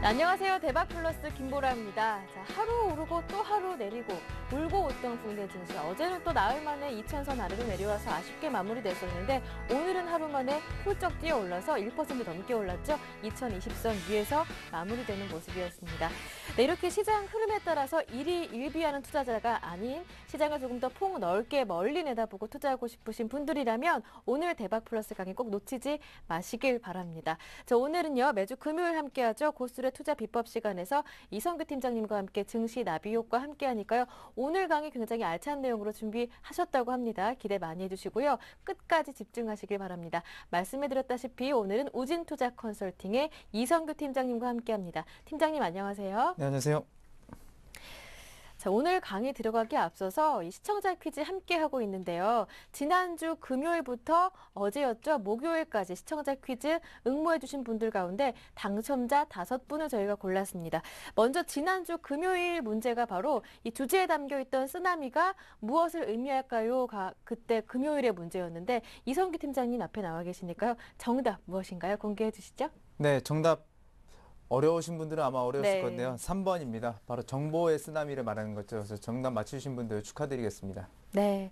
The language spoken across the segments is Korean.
안녕하세요. 대박플러스 김보라입니다. 자, 하루 오르고 또 하루 내리고 울고 웃던 국내 증시. 어제는 또 나흘 만에 2,000선 아래로 내려와서 아쉽게 마무리됐었는데 오늘은 하루 만에 훌쩍 뛰어올라서 1% 넘게 올랐죠. 2,020선 위에서 마무리되는 모습이었습니다. 네, 이렇게 시장 흐름에 따라서 일희일비하는 투자자가 아닌 시장을 조금 더 폭 넓게 멀리 내다보고 투자하고 싶으신 분들이라면 오늘 대박플러스 강의 꼭 놓치지 마시길 바랍니다. 자, 오늘은요. 매주 금요일 함께하죠. 고수의 투자 비법 시간에서 이성규 팀장님과 함께 증시 나비효과 함께하니까요. 오늘 강의 굉장히 알찬 내용으로 준비하셨다고 합니다. 기대 많이 해주시고요. 끝까지 집중하시길 바랍니다. 말씀해드렸다시피 오늘은 우진투자 컨설팅의 이성규 팀장님과 함께합니다. 팀장님 안녕하세요. 네, 안녕하세요. 자, 오늘 강의 들어가기 앞서서 이 시청자 퀴즈 함께하고 있는데요. 지난주 금요일부터 어제였죠. 목요일까지 시청자 퀴즈 응모해주신 분들 가운데 당첨자 5분을 저희가 골랐습니다. 먼저 지난주 금요일 문제가 바로 이 주제에 담겨있던 쓰나미가 무엇을 의미할까요? 그때 금요일의 문제였는데 이성규 팀장님 앞에 나와 계시니까요. 정답 무엇인가요? 공개해 주시죠. 네, 정답 어려우신 분들은 아마 어려웠을 네. 건데요. 3번입니다. 바로 정보의 쓰나미를 말하는 거죠. 그래서 정답 맞추신 분들 축하드리겠습니다. 네.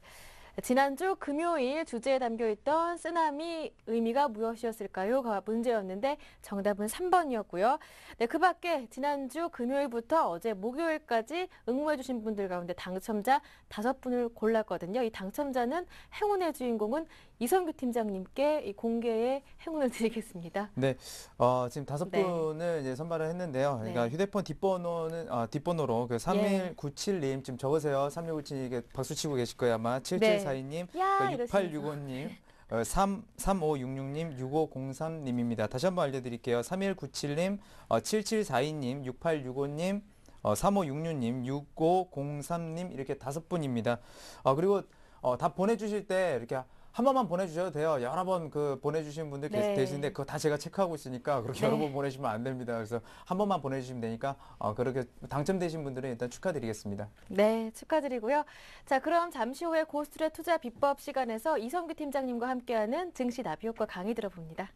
지난주 금요일 주제에 담겨있던 쓰나미 의미가 무엇이었을까요? 가 문제였는데 정답은 3번이었고요. 네, 그 밖에 지난주 금요일부터 어제 목요일까지 응모해주신 분들 가운데 당첨자 5분을 골랐거든요. 이 당첨자는 행운의 주인공은 이성규 팀장님께 이 공개의 행운을 드리겠습니다. 네, 지금 5분을 이제 선발을 했는데요. 그러니까 네. 휴대폰 뒷번호로 그 3197님 지금 적으세요. 3197님 박수 치고 계실 거예요 아마. 7742님, 야, 6865님, 3566님, 6503님입니다. 다시 한번 알려드릴게요. 3197님, 7742님, 6865님, 3566님, 6503님 이렇게 5분입니다. 그리고 다 보내주실 때 이렇게 한 번만 보내주셔도 돼요. 여러 번 보내주신 분들 계시는데 그거 다 제가 체크하고 있으니까 그렇게 여러 번 보내시면 안 됩니다. 그래서 한 번만 보내주시면 되니까 그렇게 당첨되신 분들은 일단 축하드리겠습니다. 네, 축하드리고요. 자, 그럼 잠시 후에 고수의 투자 비법 시간에서 이성규 팀장님과 함께하는 증시 나비효과 강의 들어봅니다.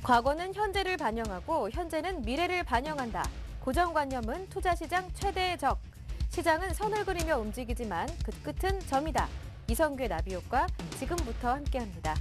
과거는 현재를 반영하고 현재는 미래를 반영한다. 고정관념은 투자시장 최대의 적. 시장은 선을 그리며 움직이지만 그 끝은 점이다. 이성규의 나비효과 지금부터 함께합니다.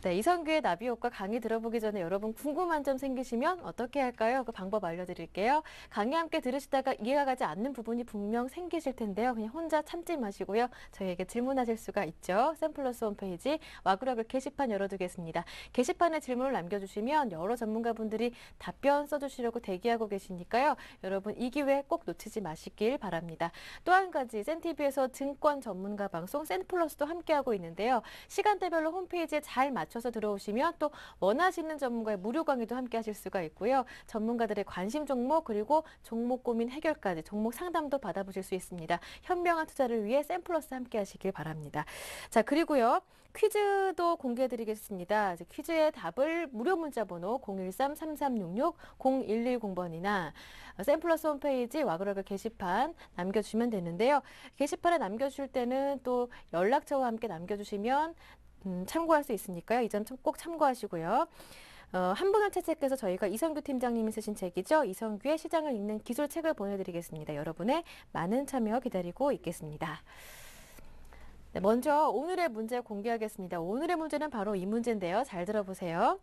네, 이성규의 나비효과 강의 들어보기 전에 여러분 궁금한 점 생기시면 어떻게 할까요? 그 방법 알려드릴게요. 강의 함께 들으시다가 이해가 가지 않는 부분이 분명 생기실 텐데요. 그냥 혼자 참지 마시고요. 저희에게 질문하실 수가 있죠. 샘플러스 홈페이지 와그라글 게시판 열어두겠습니다. 게시판에 질문을 남겨주시면 여러 전문가분들이 답변 써주시려고 대기하고 계시니까요. 여러분 이 기회 꼭 놓치지 마시길 바랍니다. 또 한 가지 센TV에서 증권 전문가 방송 센플러스도 함께하고 있는데요. 시간대별로 홈페이지에 잘 맞춰서 들어오시면 또 원하시는 전문가의 무료 강의도 함께 하실 수가 있고요. 전문가들의 관심 종목 그리고 종목 고민 해결까지 종목 상담도 받아보실 수 있습니다. 현명한 투자를 위해 샘플러스 함께 하시길 바랍니다. 자, 그리고요. 퀴즈도 공개해드리겠습니다. 퀴즈의 답을 무료 문자번호 013-3366-0110번이나 샘플러스 홈페이지 와그라글 게시판 남겨주시면 되는데요. 게시판에 남겨주실 때는 또 연락처와 함께 남겨주시면 참고할 수 있으니까요. 이 점 꼭 참고하시고요. 한 분을 채택해서 저희가 이성규 팀장님이 쓰신 책이죠. 이성규의 시장을 읽는 기술책을 보내드리겠습니다. 여러분의 많은 참여 기다리고 있겠습니다. 네, 먼저 오늘의 문제 공개하겠습니다. 오늘의 문제는 바로 이 문제인데요. 잘 들어보세요.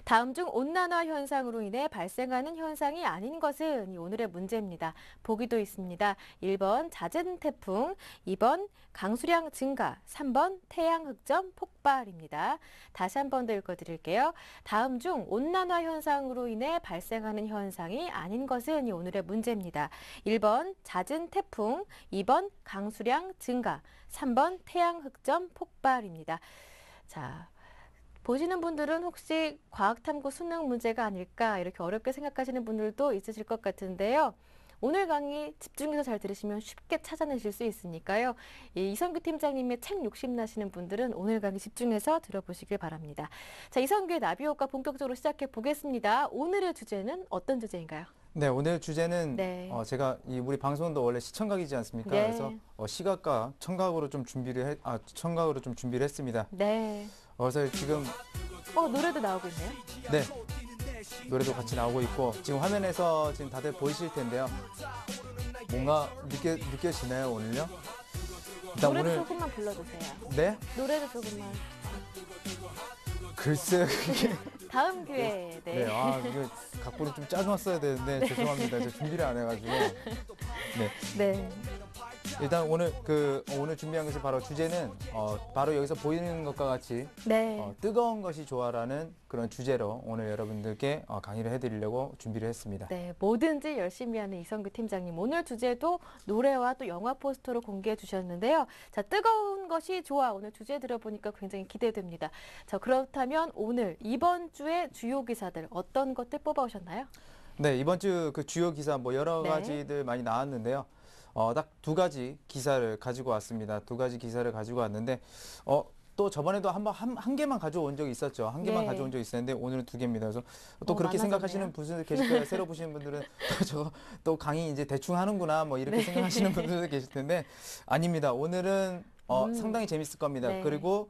다음 중 온난화 현상으로 인해 발생하는 현상이 아닌 것은 오늘의 문제입니다. 보기도 있습니다. 1번 잦은 태풍, 2번 강수량 증가, 3번 태양 흑점 폭발입니다. 다시 한 번 더 읽어드릴게요. 다음 중 온난화 현상으로 인해 발생하는 현상이 아닌 것은 오늘의 문제입니다. 1번 잦은 태풍, 2번 강수량 증가, 3번 태양 흑점 폭발입니다. 자, 보시는 분들은 혹시 과학탐구 수능 문제가 아닐까 이렇게 어렵게 생각하시는 분들도 있으실 것 같은데요. 오늘 강의 집중해서 잘 들으시면 쉽게 찾아내실 수 있으니까요. 이성규 팀장님의 책 욕심 나시는 분들은 오늘 강의 집중해서 들어보시길 바랍니다. 자, 이성규의 나비효과 본격적으로 시작해 보겠습니다. 오늘의 주제는 어떤 주제인가요? 네, 오늘 주제는 네. 제가 우리 방송도 원래 시청각이지 않습니까? 네. 그래서 시각과 청각으로 좀 청각으로 좀 준비를 했습니다. 네. 그래서 지금 노래도 나오고 있네요. 네, 노래도 같이 나오고 있고 지금 화면에서 지금 다들 보이실 텐데요. 뭔가 느껴지나요, 오늘요? 일단 노래도 오늘 조금만 불러주세요. 네? 노래도 조금만. 글쎄 그게 다음 기회에. 네. 이거 각본을 좀 짜놨어야 되는데 죄송합니다. 제가 준비를 안 해가지고. 네. 네. 일단 오늘 준비한 것이 바로 주제는 바로 여기서 보이는 것과 같이 네. 뜨거운 것이 좋아라는 그런 주제로 오늘 여러분들께 강의를 해드리려고 준비를 했습니다. 네, 뭐든지 열심히 하는 이성규 팀장님. 오늘 주제도 노래와 또 영화 포스터로 공개해 주셨는데요. 자, 뜨거운 것이 좋아. 오늘 주제 들어보니까 굉장히 기대됩니다. 자, 그렇다면 오늘 이번 주의 주요 기사들 어떤 것들 뽑아오셨나요? 네, 이번 주 그 주요 기사 뭐 여러 네. 가지들 많이 나왔는데요. 딱 두 가지 기사를 가지고 왔습니다. 두 가지 기사를 가지고 왔는데 또 저번에도 한 개만 가져온 적이 있었죠. 한 개만 네. 가져온 적이 있었는데 오늘은 두 개입니다. 그래서 또 그렇게 많아졌네요. 생각하시는 분들 계실 거예요. 새로 보시는 분들은 또 강의 이제 대충 하는구나 뭐 이렇게 네. 생각하시는 분들도 계실 텐데 아닙니다. 오늘은 상당히 재밌을 겁니다. 네. 그리고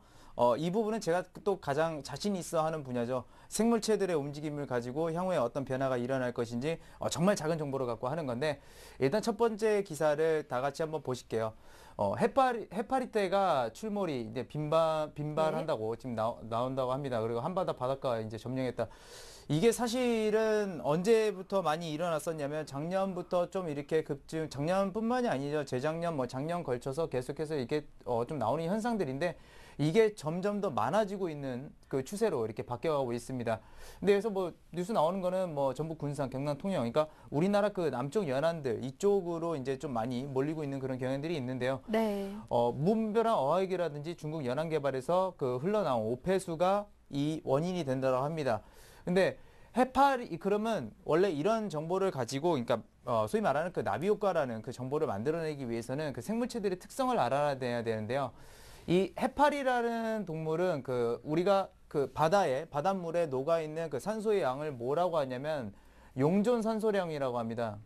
이 부분은 제가 또 가장 자신 있어 하는 분야죠. 생물체들의 움직임을 가지고 향후에 어떤 변화가 일어날 것인지 정말 작은 정보를 갖고 하는 건데 일단 첫 번째 기사를 다 같이 한번 보실게요. 해파리떼가 출몰이 이제 빈발한다고 지금 나온다고 합니다. 그리고 한바다 바닷가 이제 점령했다. 이게 사실은 언제부터 많이 일어났었냐면 작년부터 좀 이렇게 작년뿐만이 아니죠. 재작년 뭐 작년 걸쳐서 계속해서 이게 좀 나오는 현상들인데 이게 점점 더 많아지고 있는 그 추세로 이렇게 바뀌어가고 있습니다. 근데 여기서 뭐 뉴스 나오는 거는 뭐 전북 군산, 경남 통영, 그러니까 우리나라 그 남쪽 연안들 이쪽으로 이제 좀 많이 몰리고 있는 그런 경향들이 있는데요. 네. 무분별한 어획이라든지 중국 연안개발에서 그 흘러나온 오폐수가 이 원인이 된다고 합니다. 근데 그러면 원래 이런 정보를 가지고, 그러니까 소위 말하는 그 나비 효과라는 그 정보를 만들어내기 위해서는 그 생물체들의 특성을 알아내야 되는데요. 이 해파리라는 동물은 우리가 그 바닷물에 녹아 있는 그 산소의 양을 뭐라고 하냐면 용존 산소량이라고 합니다.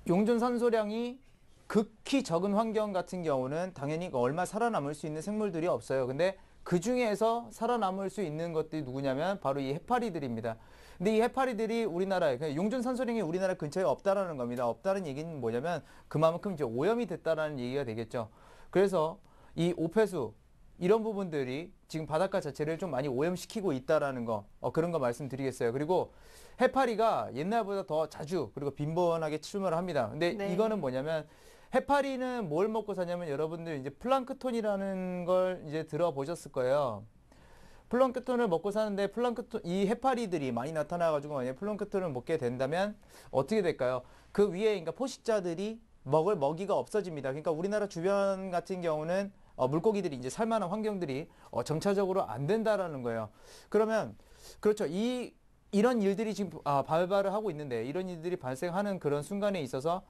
용존 산소량이 극히 적은 환경 같은 경우는 당연히 얼마 살아남을 수 있는 생물들이 없어요. 근데 그 중에서 살아남을 수 있는 것들이 누구냐면 바로 이 해파리들입니다. 근데 이 해파리들이 우리나라에 용존 산소량이 우리나라 근처에 없다라는 겁니다. 없다는 얘기는 뭐냐면 그만큼 이제 오염이 됐다라는 얘기가 되겠죠. 그래서 이 오폐수 이런 부분들이 지금 바닷가 자체를 좀 많이 오염시키고 있다라는 거 그런 거 말씀드리겠어요. 그리고 해파리가 옛날보다 더 자주 그리고 빈번하게 출몰을 합니다. 근데 네. 이거는 뭐냐면 해파리는 뭘 먹고 사냐면 여러분들 이제 플랑크톤이라는 걸 이제 들어보셨을 거예요. 플랑크톤을 먹고 사는데 이 해파리들이 많이 나타나가지고 만약에 플랑크톤을 먹게 된다면 어떻게 될까요? 그 위에 그러니까 포식자들이 먹을 먹이가 없어집니다. 그러니까 우리나라 주변 같은 경우는 물고기들이 이제 살만한 환경들이 점차적으로 안 된다라는 거예요. 그러면 그렇죠. 이런 일들이 지금 발발을 하고 있는데 이런 일들이 발생하는 그런 순간에 있어서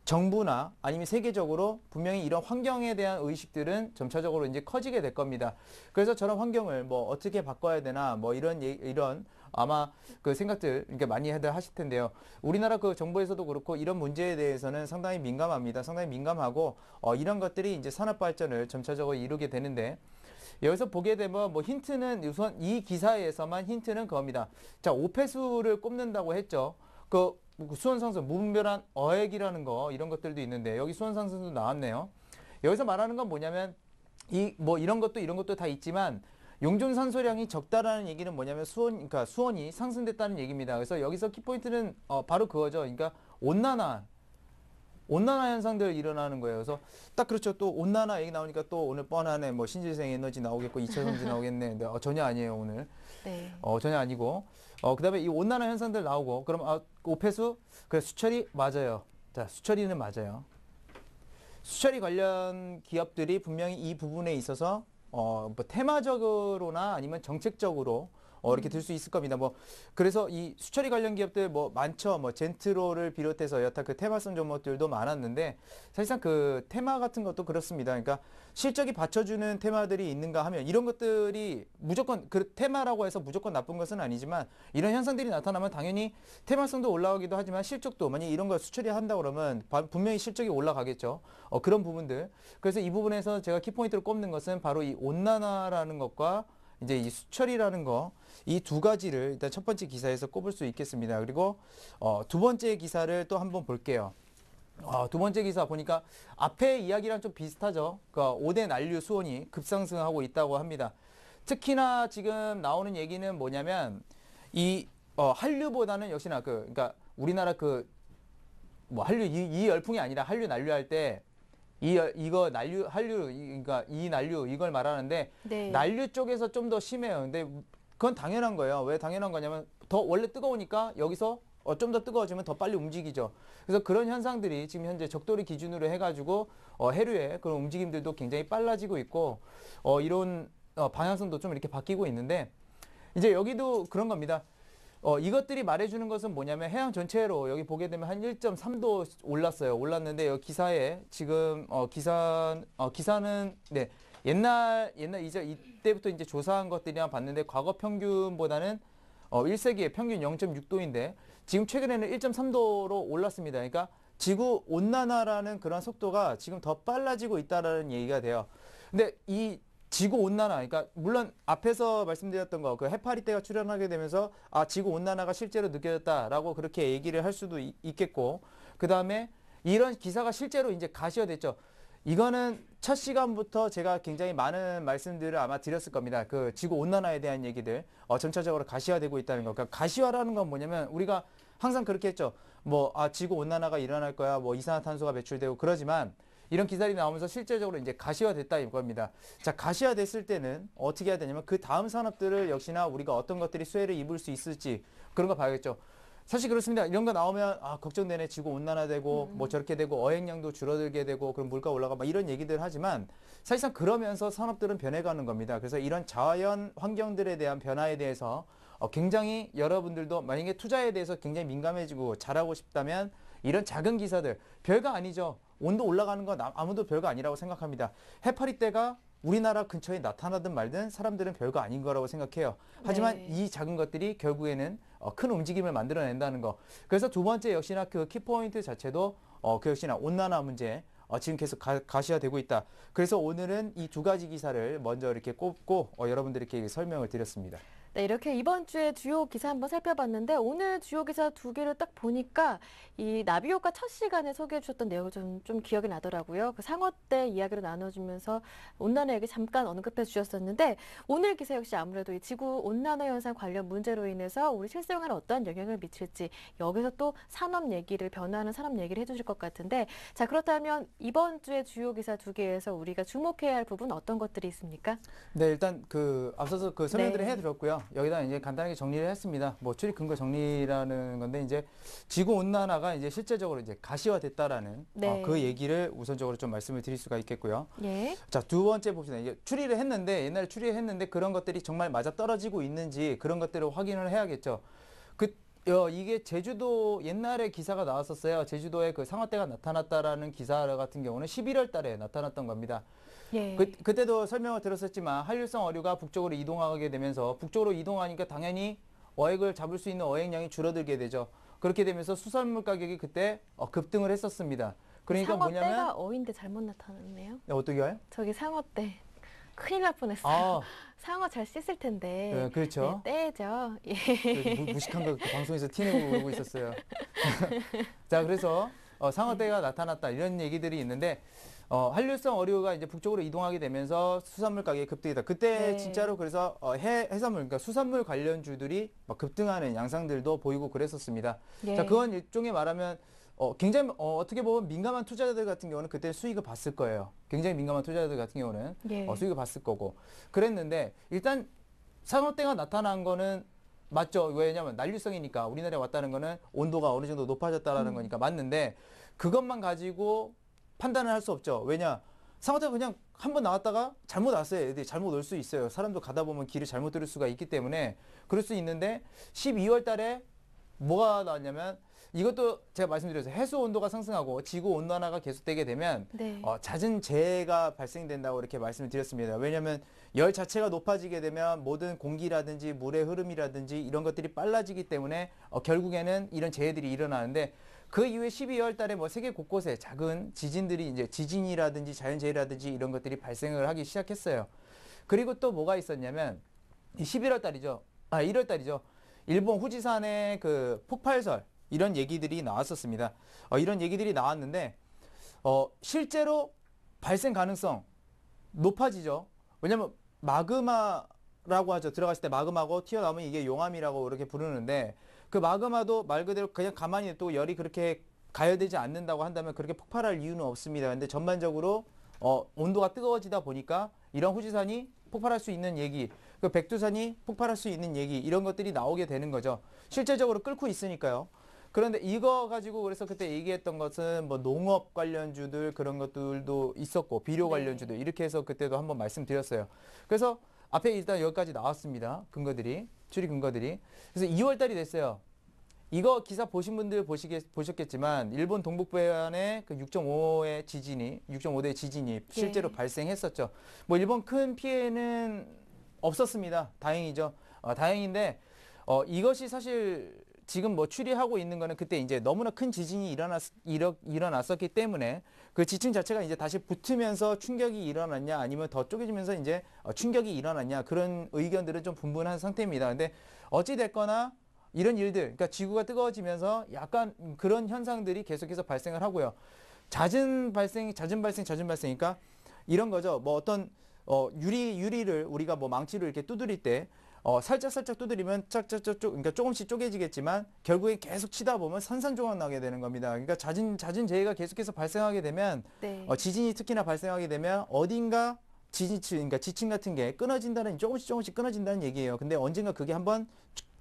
정부나 아니면 세계적으로 분명히 이런 환경에 대한 의식들은 점차적으로 이제 커지게 될 겁니다. 그래서 저런 환경을 뭐 어떻게 바꿔야 되나 뭐 이런 아마 그 생각들 이렇게 많이 하실 텐데요. 우리나라 그 정부에서도 그렇고 이런 문제에 대해서는 상당히 민감합니다. 상당히 민감하고 이런 것들이 이제 산업 발전을 점차적으로 이루게 되는데 여기서 보게 되면 뭐 힌트는 우선 이 기사에서만 힌트는 그겁니다. 자, 오폐수를 꼽는다고 했죠. 그 수온상승, 무분별한 어획이라는 거 이런 것들도 있는데 여기 수온상승도 나왔네요. 여기서 말하는 건 뭐냐면 이런 것도 다 있지만 용존 산소량이 적다라는 얘기는 뭐냐면 그러니까 수온이 상승됐다는 얘기입니다. 그래서 여기서 키포인트는 바로 그거죠. 그러니까 온난화 현상들 일어나는 거예요. 그래서 딱 그렇죠. 또 온난화 얘기 나오니까 또 오늘 뻔하네. 뭐 신재생 에너지 나오겠고 2차 전지 나오겠네. 근데 전혀 아니에요, 오늘. 네. 전혀 아니고. 그다음에 이 온난화 현상들 나오고 그럼 오폐수 그래 수처리 맞아요. 자, 수처리는 맞아요. 수처리 관련 기업들이 분명히 이 부분에 있어서 뭐 테마적으로나 아니면 정책적으로 이렇게 들 수 있을 겁니다. 뭐 그래서 이 수처리 관련 기업들 뭐 많죠. 뭐 젠트로를 비롯해서 여타 그 테마성 종목들도 많았는데 사실상 그 테마 같은 것도 그렇습니다. 그러니까 실적이 받쳐주는 테마들이 있는가 하면 이런 것들이 무조건 그 테마라고 해서 무조건 나쁜 것은 아니지만 이런 현상들이 나타나면 당연히 테마성도 올라가기도 하지만 실적도 만약 이런 걸 수처리 한다 그러면 분명히 실적이 올라가겠죠. 그런 부분들. 그래서 이 부분에서 제가 키포인트를 꼽는 것은 바로 이 온난화라는 것과 이제 이 수철이라는 거, 이 두 가지를 일단 첫 번째 기사에서 꼽을 수 있겠습니다. 그리고 두 번째 기사를 또 한번 볼게요. 두 번째 기사 보니까 앞에 이야기랑 좀 비슷하죠. 그러니까 5대 난류 수온이 급상승하고 있다고 합니다. 특히나 지금 나오는 얘기는 뭐냐면 이 한류보다는 역시나 그러니까 우리나라 그 뭐 한류 이 열풍이 아니라 한류 난류할 때 이거 그러니까 이 난류 이걸 말하는데 네. 난류 쪽에서 좀 더 심해요. 근데 그건 당연한 거예요. 왜 당연한 거냐면 더 원래 뜨거우니까 여기서 좀 더 뜨거워지면 더 빨리 움직이죠. 그래서 그런 현상들이 지금 현재 적도를 기준으로 해가지고 해류의 그런 움직임들도 굉장히 빨라지고 있고 이런 방향성도 좀 이렇게 바뀌고 있는데 이제 여기도 그런 겁니다. 이것들이 말해주는 것은 뭐냐면 해양 전체로 여기 보게 되면 한 1.3도 올랐어요. 올랐는데 여기 기사에 지금 기사는 네 옛날 이제 이때부터 이제 조사한 것들이랑 봤는데 과거 평균보다는 1세기의 평균 0.6도인데 지금 최근에는 1.3도로 올랐습니다. 그러니까 지구 온난화라는 그런 속도가 지금 더 빨라지고 있다라는 얘기가 돼요. 근데 이 지구 온난화, 그러니까 물론 앞에서 말씀드렸던 거, 그 해파리 떼가 출현하게 되면서 지구 온난화가 실제로 느껴졌다라고 그렇게 얘기를 할 수도 있겠고, 그 다음에 이런 기사가 실제로 이제 가시화됐죠. 이거는 첫 시간부터 제가 굉장히 많은 말씀들을 아마 드렸을 겁니다. 그 지구 온난화에 대한 얘기들 전체적으로 가시화되고 있다는 거. 그러니까 가시화라는 건 뭐냐면 우리가 항상 그렇게 했죠. 뭐 지구 온난화가 일어날 거야, 뭐 이산화탄소가 배출되고 그러지만. 이런 기사들이 나오면서 실제적으로 이제 가시화됐다 이겁니다. 자, 가시화됐을 때는 어떻게 해야 되냐면 그 다음 산업들을 역시나 우리가 어떤 것들이 수혜를 입을 수 있을지 그런 거 봐야겠죠. 사실 그렇습니다. 이런 거 나오면 걱정되네. 지구 온난화되고 뭐 저렇게 되고 어획량도 줄어들게 되고 그럼 물가 올라가 막 이런 얘기들 하지만 사실상 그러면서 산업들은 변해가는 겁니다. 그래서 이런 자연 환경들에 대한 변화에 대해서 굉장히 여러분들도 만약에 투자에 대해서 굉장히 민감해지고 잘하고 싶다면 이런 작은 기사들 별거 아니죠. 온도 올라가는 건 아무도 별거 아니라고 생각합니다. 해파리 떼가 우리나라 근처에 나타나든 말든 사람들은 별거 아닌 거라고 생각해요. 하지만 네. 이 작은 것들이 결국에는 큰 움직임을 만들어낸다는 거. 그래서 두 번째 역시나 그 키포인트 자체도 그 역시나 온난화 문제 지금 계속 가시화되고 있다. 그래서 오늘은 이 두 가지 기사를 먼저 이렇게 꼽고 여러분들께 설명을 드렸습니다. 네, 이렇게 이번 주에 주요 기사 한번 살펴봤는데 오늘 주요 기사 두 개를 딱 보니까 이 나비효과 첫 시간에 소개해 주셨던 내용이 좀 기억이 나더라고요. 그 상어 때 이야기를 나눠주면서 온난화 얘기 잠깐 언급해 주셨었는데 오늘 기사 역시 아무래도 이 지구 온난화 현상 관련 문제로 인해서 우리 실생활에 어떤 영향을 미칠지 여기서 또 산업 얘기를 변화하는 산업 얘기를 해주실 것 같은데 자 그렇다면 이번 주에 주요 기사 두 개에서 우리가 주목해야 할 부분 어떤 것들이 있습니까? 네, 일단 그 앞서서 그 설명들을 네. 해드렸고요. 여기다 이제 간단하게 정리를 했습니다. 뭐 출입 근거 정리라는 건데 이제 지구 온난화가 이제 실제적으로 이제 가시화됐다라는 네. 그 얘기를 우선적으로 좀 말씀을 드릴 수가 있겠고요. 예. 자, 두 번째 봅시다. 이게 추리를 했는데 옛날에 추리를 했는데 그런 것들이 정말 맞아 떨어지고 있는지 그런 것들을 확인을 해야겠죠. 이게 제주도 옛날에 기사가 나왔었어요. 제주도에 그 상어떼가 나타났다라는 기사 같은 경우는 11월 달에 나타났던 겁니다. 예. 그때도 설명을 드렸었지만 한류성 어류가 북쪽으로 이동하게 되면서 북쪽으로 이동하니까 당연히 어획을 잡을 수 있는 어획량이 줄어들게 되죠. 그렇게 되면서 수산물 가격이 그때 급등을 했었습니다. 그러니까 상어떼가 뭐냐면 어인데 잘못 나타났네요. 어떻게 해요? 저기 상어떼. 큰일 날 뻔했어요. 아, 상어 잘 씻을 텐데. 네, 그렇죠. 네, 떼죠. 예. 무식한 거 방송에서 티내고 그러고 있었어요. 자, 그래서 상어떼가 나타났다 이런 얘기들이 있는데 한류성 어류가 이제 북쪽으로 이동하게 되면서 수산물 가격이 급등이다. 그때 네. 진짜로 그래서 해산물, 그러니까 수산물 관련주들이 막 급등하는 양상들도 보이고 그랬었습니다. 예. 자, 그건 일종의 말하면 굉장히 어떻게 보면 민감한 투자자들 같은 경우는 그때 수익을 봤을 거예요. 굉장히 민감한 투자자들 같은 경우는 예. 수익을 봤을 거고 그랬는데 일단 상어떼가 나타난 거는 맞죠. 왜냐하면 난류성이니까 우리나라에 왔다는 거는 온도가 어느 정도 높아졌다라는 거니까 맞는데 그것만 가지고 판단을 할 수 없죠. 왜냐? 상어떼가 그냥 한 번 나왔다가 잘못 왔어요. 애들이 잘못 올 수 있어요. 사람도 가다 보면 길을 잘못 들을 수가 있기 때문에 그럴 수 있는데 12월 달에 뭐가 나왔냐면 이것도 제가 말씀드렸어요. 해수 온도가 상승하고 지구 온난화가 계속되게 되면 네. 잦은 재해가 발생된다고 이렇게 말씀을 드렸습니다. 왜냐하면 열 자체가 높아지게 되면 모든 공기라든지 물의 흐름이라든지 이런 것들이 빨라지기 때문에 결국에는 이런 재해들이 일어나는데 그 이후에 12월 달에 뭐 세계 곳곳에 작은 지진들이 이제 지진이라든지 자연재해라든지 이런 것들이 발생을 하기 시작했어요. 그리고 또 뭐가 있었냐면 이 11월 달이죠. 1월 달이죠. 일본 후지산의 그 폭발설 이런 얘기들이 나왔었습니다. 이런 얘기들이 나왔는데 실제로 발생 가능성 높아지죠. 왜냐면 마그마라고 하죠. 들어갔을 때 마그마고 튀어나오면 이게 용암이라고 이렇게 부르는데 그 마그마도 말 그대로 그냥 가만히 또 열이 그렇게 가열되지 않는다고 한다면 그렇게 폭발할 이유는 없습니다. 근데 전반적으로 온도가 뜨거워지다 보니까 이런 후지산이 폭발할 수 있는 얘기, 그 백두산이 폭발할 수 있는 얘기 이런 것들이 나오게 되는 거죠. 실제적으로 끓고 있으니까요. 그런데 이거 가지고 그래서 그때 얘기했던 것은 뭐 농업 관련주들 그런 것들도 있었고 비료 관련주들 이렇게 해서 그때도 한번 말씀드렸어요. 그래서 앞에 일단 여기까지 나왔습니다. 근거들이 추리 근거들이. 그래서 2월 달이 됐어요. 이거 기사 보신 분들 보셨겠지만 일본 동북부해안에 그 6.5의 지진이 6.5대 지진이 실제로 발생했었죠. 뭐 일본 큰 피해는 없었습니다. 다행이죠. 다행인데 이것이 사실 지금 뭐 추리하고 있는 거는 그때 이제 너무나 큰 지진이 일어났었기 때문에 그 지층 자체가 이제 다시 붙으면서 충격이 일어났냐 아니면 더 쪼개지면서 이제 충격이 일어났냐 그런 의견들은 좀 분분한 상태입니다. 근데 어찌 됐거나 이런 일들, 그러니까 지구가 뜨거워지면서 약간 그런 현상들이 계속해서 발생을 하고요. 잦은 발생. 그러니까 이런 거죠. 뭐 어떤 유리를 우리가 뭐 망치로 이렇게 두드릴 때 살짝 두드리면 짝짝짝 그러니까 조금씩 쪼개지겠지만 결국에 계속 치다 보면 산산조각 나게 되는 겁니다. 그러니까 잦은 재해가 계속해서 발생하게 되면 네. 지진이 특히나 발생하게 되면 어딘가 그러니까 지층 같은 게 끊어진다는 조금씩 끊어진다는 얘기예요. 근데 언젠가 그게 한번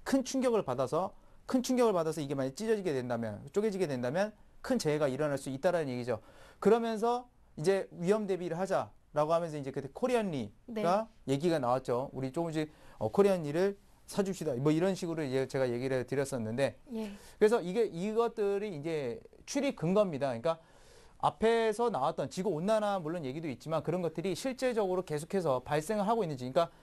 큰 충격을 받아서 이게 만약 찢어지게 된다면 쪼개지게 된다면 큰 재해가 일어날 수 있다라는 얘기죠. 그러면서 이제 위험 대비를 하자라고 하면서 이제 그때 코리안리가 네. 얘기가 나왔죠. 우리 조금씩 코리안리를 사줍시다. 뭐 이런 식으로 이제 제가 얘기를 드렸었는데 예. 그래서 이것들이 이제 추리 근거입니다. 그러니까 앞에서 나왔던 지구 온난화 물론 얘기도 있지만 그런 것들이 실제적으로 계속해서 발생을 하고 있는지, 그러니까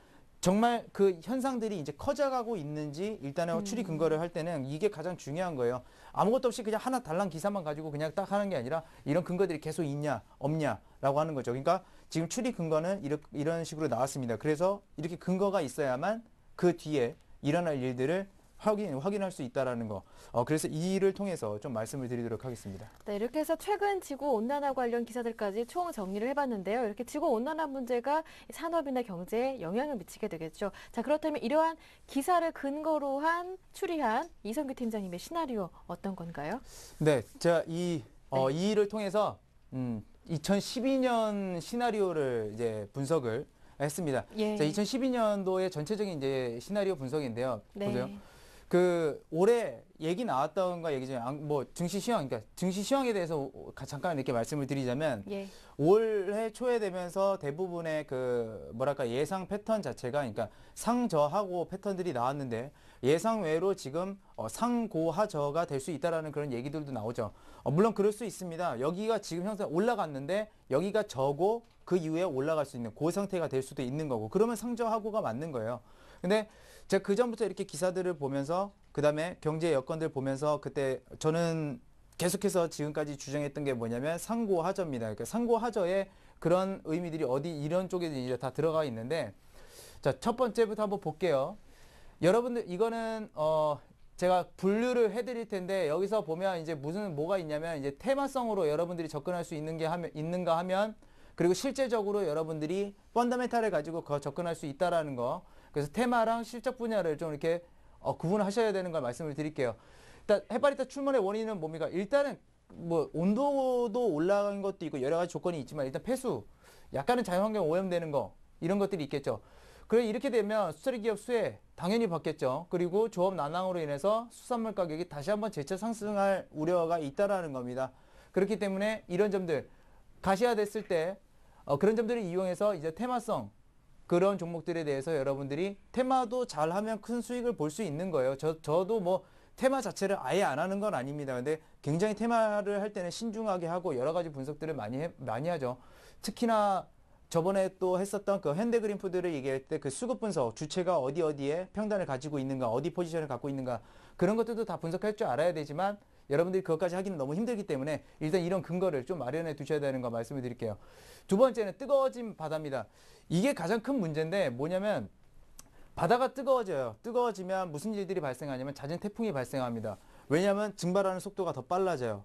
정말 그 현상들이 이제 커져가고 있는지 일단은 추리 근거를 할 때는 이게 가장 중요한 거예요. 아무것도 없이 그냥 하나 달랑 기사만 가지고 그냥 딱 하는 게 아니라 이런 근거들이 계속 있냐 없냐라고 하는 거죠. 그러니까 지금 추리 근거는 이런 식으로 나왔습니다. 그래서 이렇게 근거가 있어야만 그 뒤에 일어날 일들을 확인할 수 있다라는 거. 그래서 이 일을 통해서 좀 말씀을 드리도록 하겠습니다. 네, 이렇게 해서 최근 지구 온난화 관련 기사들까지 총 정리를 해봤는데요. 이렇게 지구 온난화 문제가 산업이나 경제에 영향을 미치게 되겠죠. 자, 그렇다면 이러한 기사를 근거로 한 추리한 이성규 팀장님의 시나리오 어떤 건가요? 네, 제가 이 일을 통해서 2012년 시나리오를 이제 분석을 했습니다. 예. 자, 2012년도의 전체적인 이제 시나리오 분석인데요. 네. 보세요. 그 올해 얘기 나왔던 거 얘기 중에 뭐 증시 시황, 그러니까 증시 시황에 대해서 잠깐 이렇게 말씀을 드리자면 예. 올해 초에 되면서 대부분의 그 뭐랄까 예상 패턴 자체가 그러니까 상저하고 패턴들이 나왔는데 예상 외로 지금 상고하저가 될 수 있다라는 그런 얘기들도 나오죠. 물론 그럴 수 있습니다. 여기가 지금 형상 올라갔는데 여기가 저고 그 이후에 올라갈 수 있는 그 상태가 될 수도 있는 거고 그러면 상저하고가 맞는 거예요. 근데 제가 그 전부터 이렇게 기사들을 보면서 그다음에 경제 여건들 보면서 그때 저는 계속해서 지금까지 주장했던 게 뭐냐면 상고하저입니다. 그러니까 상고하저의 그런 의미들이 이런 쪽에 이제 다 들어가 있는데 자, 첫 번째부터 한번 볼게요. 여러분들 이거는 제가 분류를 해드릴 텐데 여기서 보면 이제 뭐가 있냐면 이제 테마성으로 여러분들이 접근할 수 있는가 하면 그리고 실제적으로 여러분들이 펀더멘탈을 가지고 접근할 수 있다라는 거. 그래서 테마랑 실적 분야를 좀 이렇게 구분하셔야 되는 걸 말씀을 드릴게요. 일단 해파리타 출몰의 원인은 뭡니까? 일단은 뭐 온도도 올라간 것도 있고 여러 가지 조건이 있지만 일단 폐수, 약간은 자연환경 오염되는 거 이런 것들이 있겠죠. 그래 이렇게 되면 수처리 기업 수혜 당연히 받겠죠. 그리고 조업 난항으로 인해서 수산물 가격이 다시 한번 재차 상승할 우려가 있다라는 겁니다. 그렇기 때문에 이런 점들 가시화됐을 때 그런 점들을 이용해서 이제 테마성 그런 종목들에 대해서 여러분들이 테마도 잘하면 큰 수익을 볼 수 있는 거예요. 저도 뭐 테마 자체를 아예 안 하는 건 아닙니다. 근데 굉장히 테마를 할 때는 신중하게 하고 여러 가지 분석들을 많이 하죠. 특히나 저번에 또 했었던 그 현대그린푸드를 얘기할 때 그 수급 분석, 주체가 어디에 평단을 가지고 있는가, 어디 포지션을 갖고 있는가, 그런 것들도 다 분석할 줄 알아야 되지만 여러분들이 그것까지 하기는 너무 힘들기 때문에 일단 이런 근거를 좀 마련해 두셔야 되는 거 말씀을 드릴게요. 두 번째는 뜨거워진 바다입니다. 이게 가장 큰 문제인데 뭐냐면 바다가 뜨거워져요. 뜨거워지면 무슨 일들이 발생하냐면 잦은 태풍이 발생합니다. 왜냐하면 증발하는 속도가 더 빨라져요.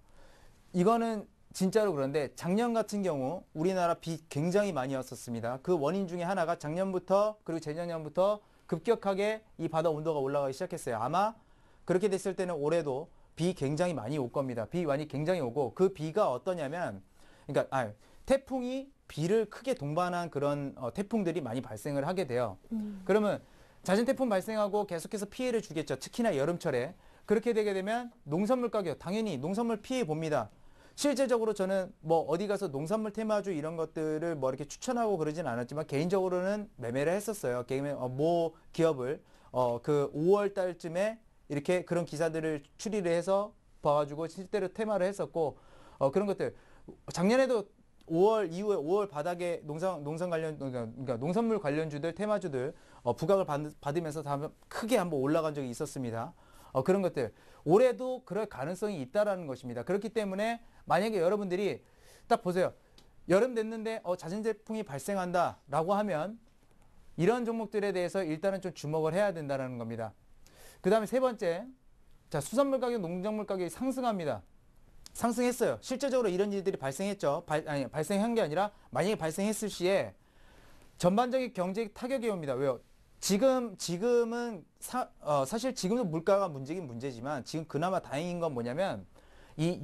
이거는 진짜로 그런데 작년 같은 경우 우리나라 비 굉장히 많이 왔었습니다. 그 원인 중에 하나가 작년부터 그리고 재작년부터 급격하게 이 바다 온도가 올라가기 시작했어요. 아마 그렇게 됐을 때는 올해도 비 굉장히 많이 올 겁니다. 비 많이 굉장히 오고 그 비가 어떠냐면 그러니까 태풍이 비를 크게 동반한 그런 태풍들이 많이 발생을 하게 돼요. 그러면 잦은 태풍 발생하고 계속해서 피해를 주겠죠. 특히나 여름철에. 그렇게 되게 되면 농산물 가격 당연히 농산물 피해 봅니다. 실제적으로 저는 뭐 어디 가서 농산물 테마주 이런 것들을 뭐 이렇게 추천하고 그러진 않았지만 개인적으로는 매매를 했었어요. 모 기업을 그 5월 달쯤에 이렇게 그런 기사들을 추리를 해서 봐가지고 실제로 테마를 했었고 그런 것들 작년에도 5월 이후에 5월 바닥에 농산 관련 그러니까 농산물 관련주들 테마주들 부각을 받으면서 다 크게 한번 올라간 적이 있었습니다. 그런 것들 올해도 그럴 가능성이 있다라는 것입니다. 그렇기 때문에 만약에 여러분들이 딱 보세요. 여름 됐는데 잦은 태풍이 발생한다라고 하면 이런 종목들에 대해서 일단은 좀 주목을 해야 된다는 겁니다. 그 다음에 세 번째, 자 수산물 가격, 농작물 가격이 상승합니다. 상승했어요. 실제적으로 이런 일들이 발생했죠. 발생한 게 아니라 만약에 발생했을 시에 전반적인 경제 타격이 옵니다. 왜요? 지금은 사실 지금도 물가가 문제긴 문제지만 지금 그나마 다행인 건 뭐냐면 이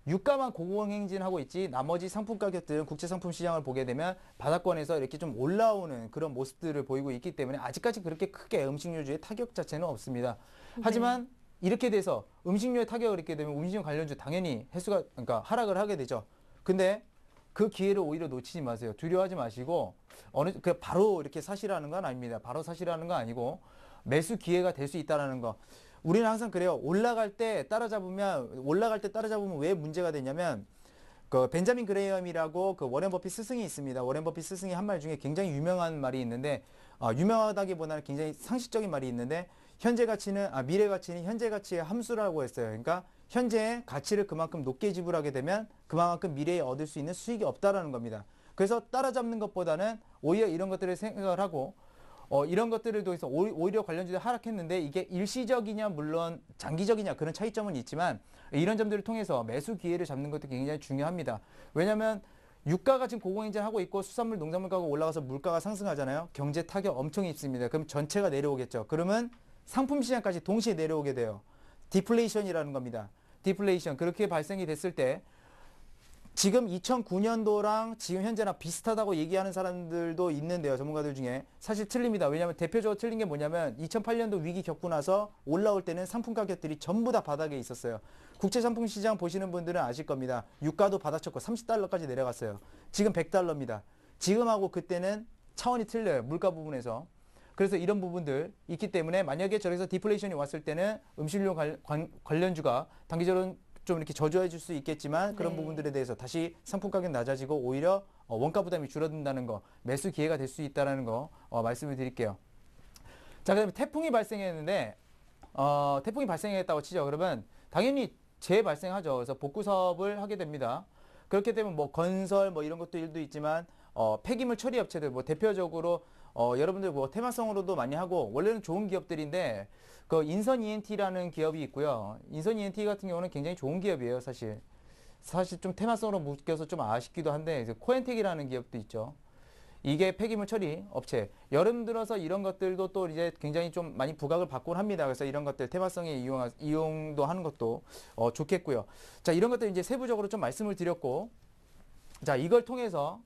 유가만 고공행진하고 있지 나머지 상품 가격들은 국제 상품 시장을 보게 되면 바닥권에서 이렇게 좀 올라오는 그런 모습들을 보이고 있기 때문에 아직까지 그렇게 크게 음식료주의 타격 자체는 없습니다. 하지만 이렇게 돼서 음식료에 타격을 입게 되면 음식료 관련주 당연히 그러니까 하락을 하게 되죠. 근데 그 기회를 오히려 놓치지 마세요. 두려워하지 마시고 바로 이렇게 사시라는 건 아닙니다. 바로 사시라는 건 아니고 매수 기회가 될 수 있다라는 거. 우리는 항상 그래요. 올라갈 때 따라잡으면 왜 문제가 되냐면 그 벤자민 그레이엄이라고 그 워렌 버핏 스승이 있습니다. 워렌 버핏 스승이 한 말 중에 굉장히 유명한 말이 있는데 유명하다기보다는 굉장히 상식적인 말이 있는데 미래 가치는 현재 가치의 함수라고 했어요. 그러니까 현재의 가치를 그만큼 높게 지불하게 되면 그만큼 미래에 얻을 수 있는 수익이 없다라는 겁니다. 그래서 따라잡는 것보다는 오히려 이런 것들을 생각을 하고 이런 것들을 통해서 오히려 관련주들이 하락했는데 이게 일시적이냐 물론 장기적이냐 그런 차이점은 있지만 이런 점들을 통해서 매수 기회를 잡는 것도 굉장히 중요합니다. 왜냐하면 유가가 지금 고공행진하고 있고 수산물 농작물 가격 올라가서 물가가 상승하잖아요. 경제 타격 엄청 있습니다. 그럼 전체가 내려오겠죠. 그러면 상품 시장까지 동시에 내려오게 돼요. 디플레이션이라는 겁니다. 디플레이션 그렇게 발생이 됐을 때 지금 2009년도랑 지금 현재랑 비슷하다고 얘기하는 사람들도 있는데요. 전문가들 중에. 사실 틀립니다. 왜냐하면 대표적으로 틀린 게 뭐냐면 2008년도 위기 겪고 나서 올라올 때는 상품 가격들이 전부 다 바닥에 있었어요. 국제 상품 시장 보시는 분들은 아실 겁니다. 유가도 바닥쳤고 30달러까지 내려갔어요. 지금 100달러입니다. 지금하고 그때는 차원이 틀려요. 물가 부분에서. 그래서 이런 부분들 있기 때문에 만약에 저기서 디플레이션이 왔을 때는 음식료 관련주가 단기적으로 좀 이렇게 저조해 줄 수 있겠지만 그런 부분들에 대해서 다시 상품 가격 낮아지고 오히려 원가 부담이 줄어든다는 거 매수 기회가 될 수 있다는 거 말씀을 드릴게요. 자, 그다음에 태풍이 발생했는데 태풍이 발생했다고 치죠. 그러면 당연히 재발생하죠. 그래서 복구 사업을 하게 됩니다. 그렇게 되면 뭐 건설 뭐 이런 것도 일도 있지만 폐기물 처리 업체들 뭐 대표적으로 여러분들 뭐 테마성으로도 많이 하고 원래는 좋은 기업들인데 그 인선 ENT라는 기업이 있고요. 인선 ENT 같은 경우는 굉장히 좋은 기업이에요, 사실. 사실 좀 테마성으로 묶여서 좀 아쉽기도 한데 코엔텍이라는 기업도 있죠. 이게 폐기물 처리 업체. 여름 들어서 이런 것들도 또 이제 굉장히 좀 많이 부각을 받곤 합니다. 그래서 이런 것들 테마성에 이용도 하는 것도 좋겠고요. 자, 이런 것들 이제 세부적으로 좀 말씀을 드렸고, 자, 이걸 통해서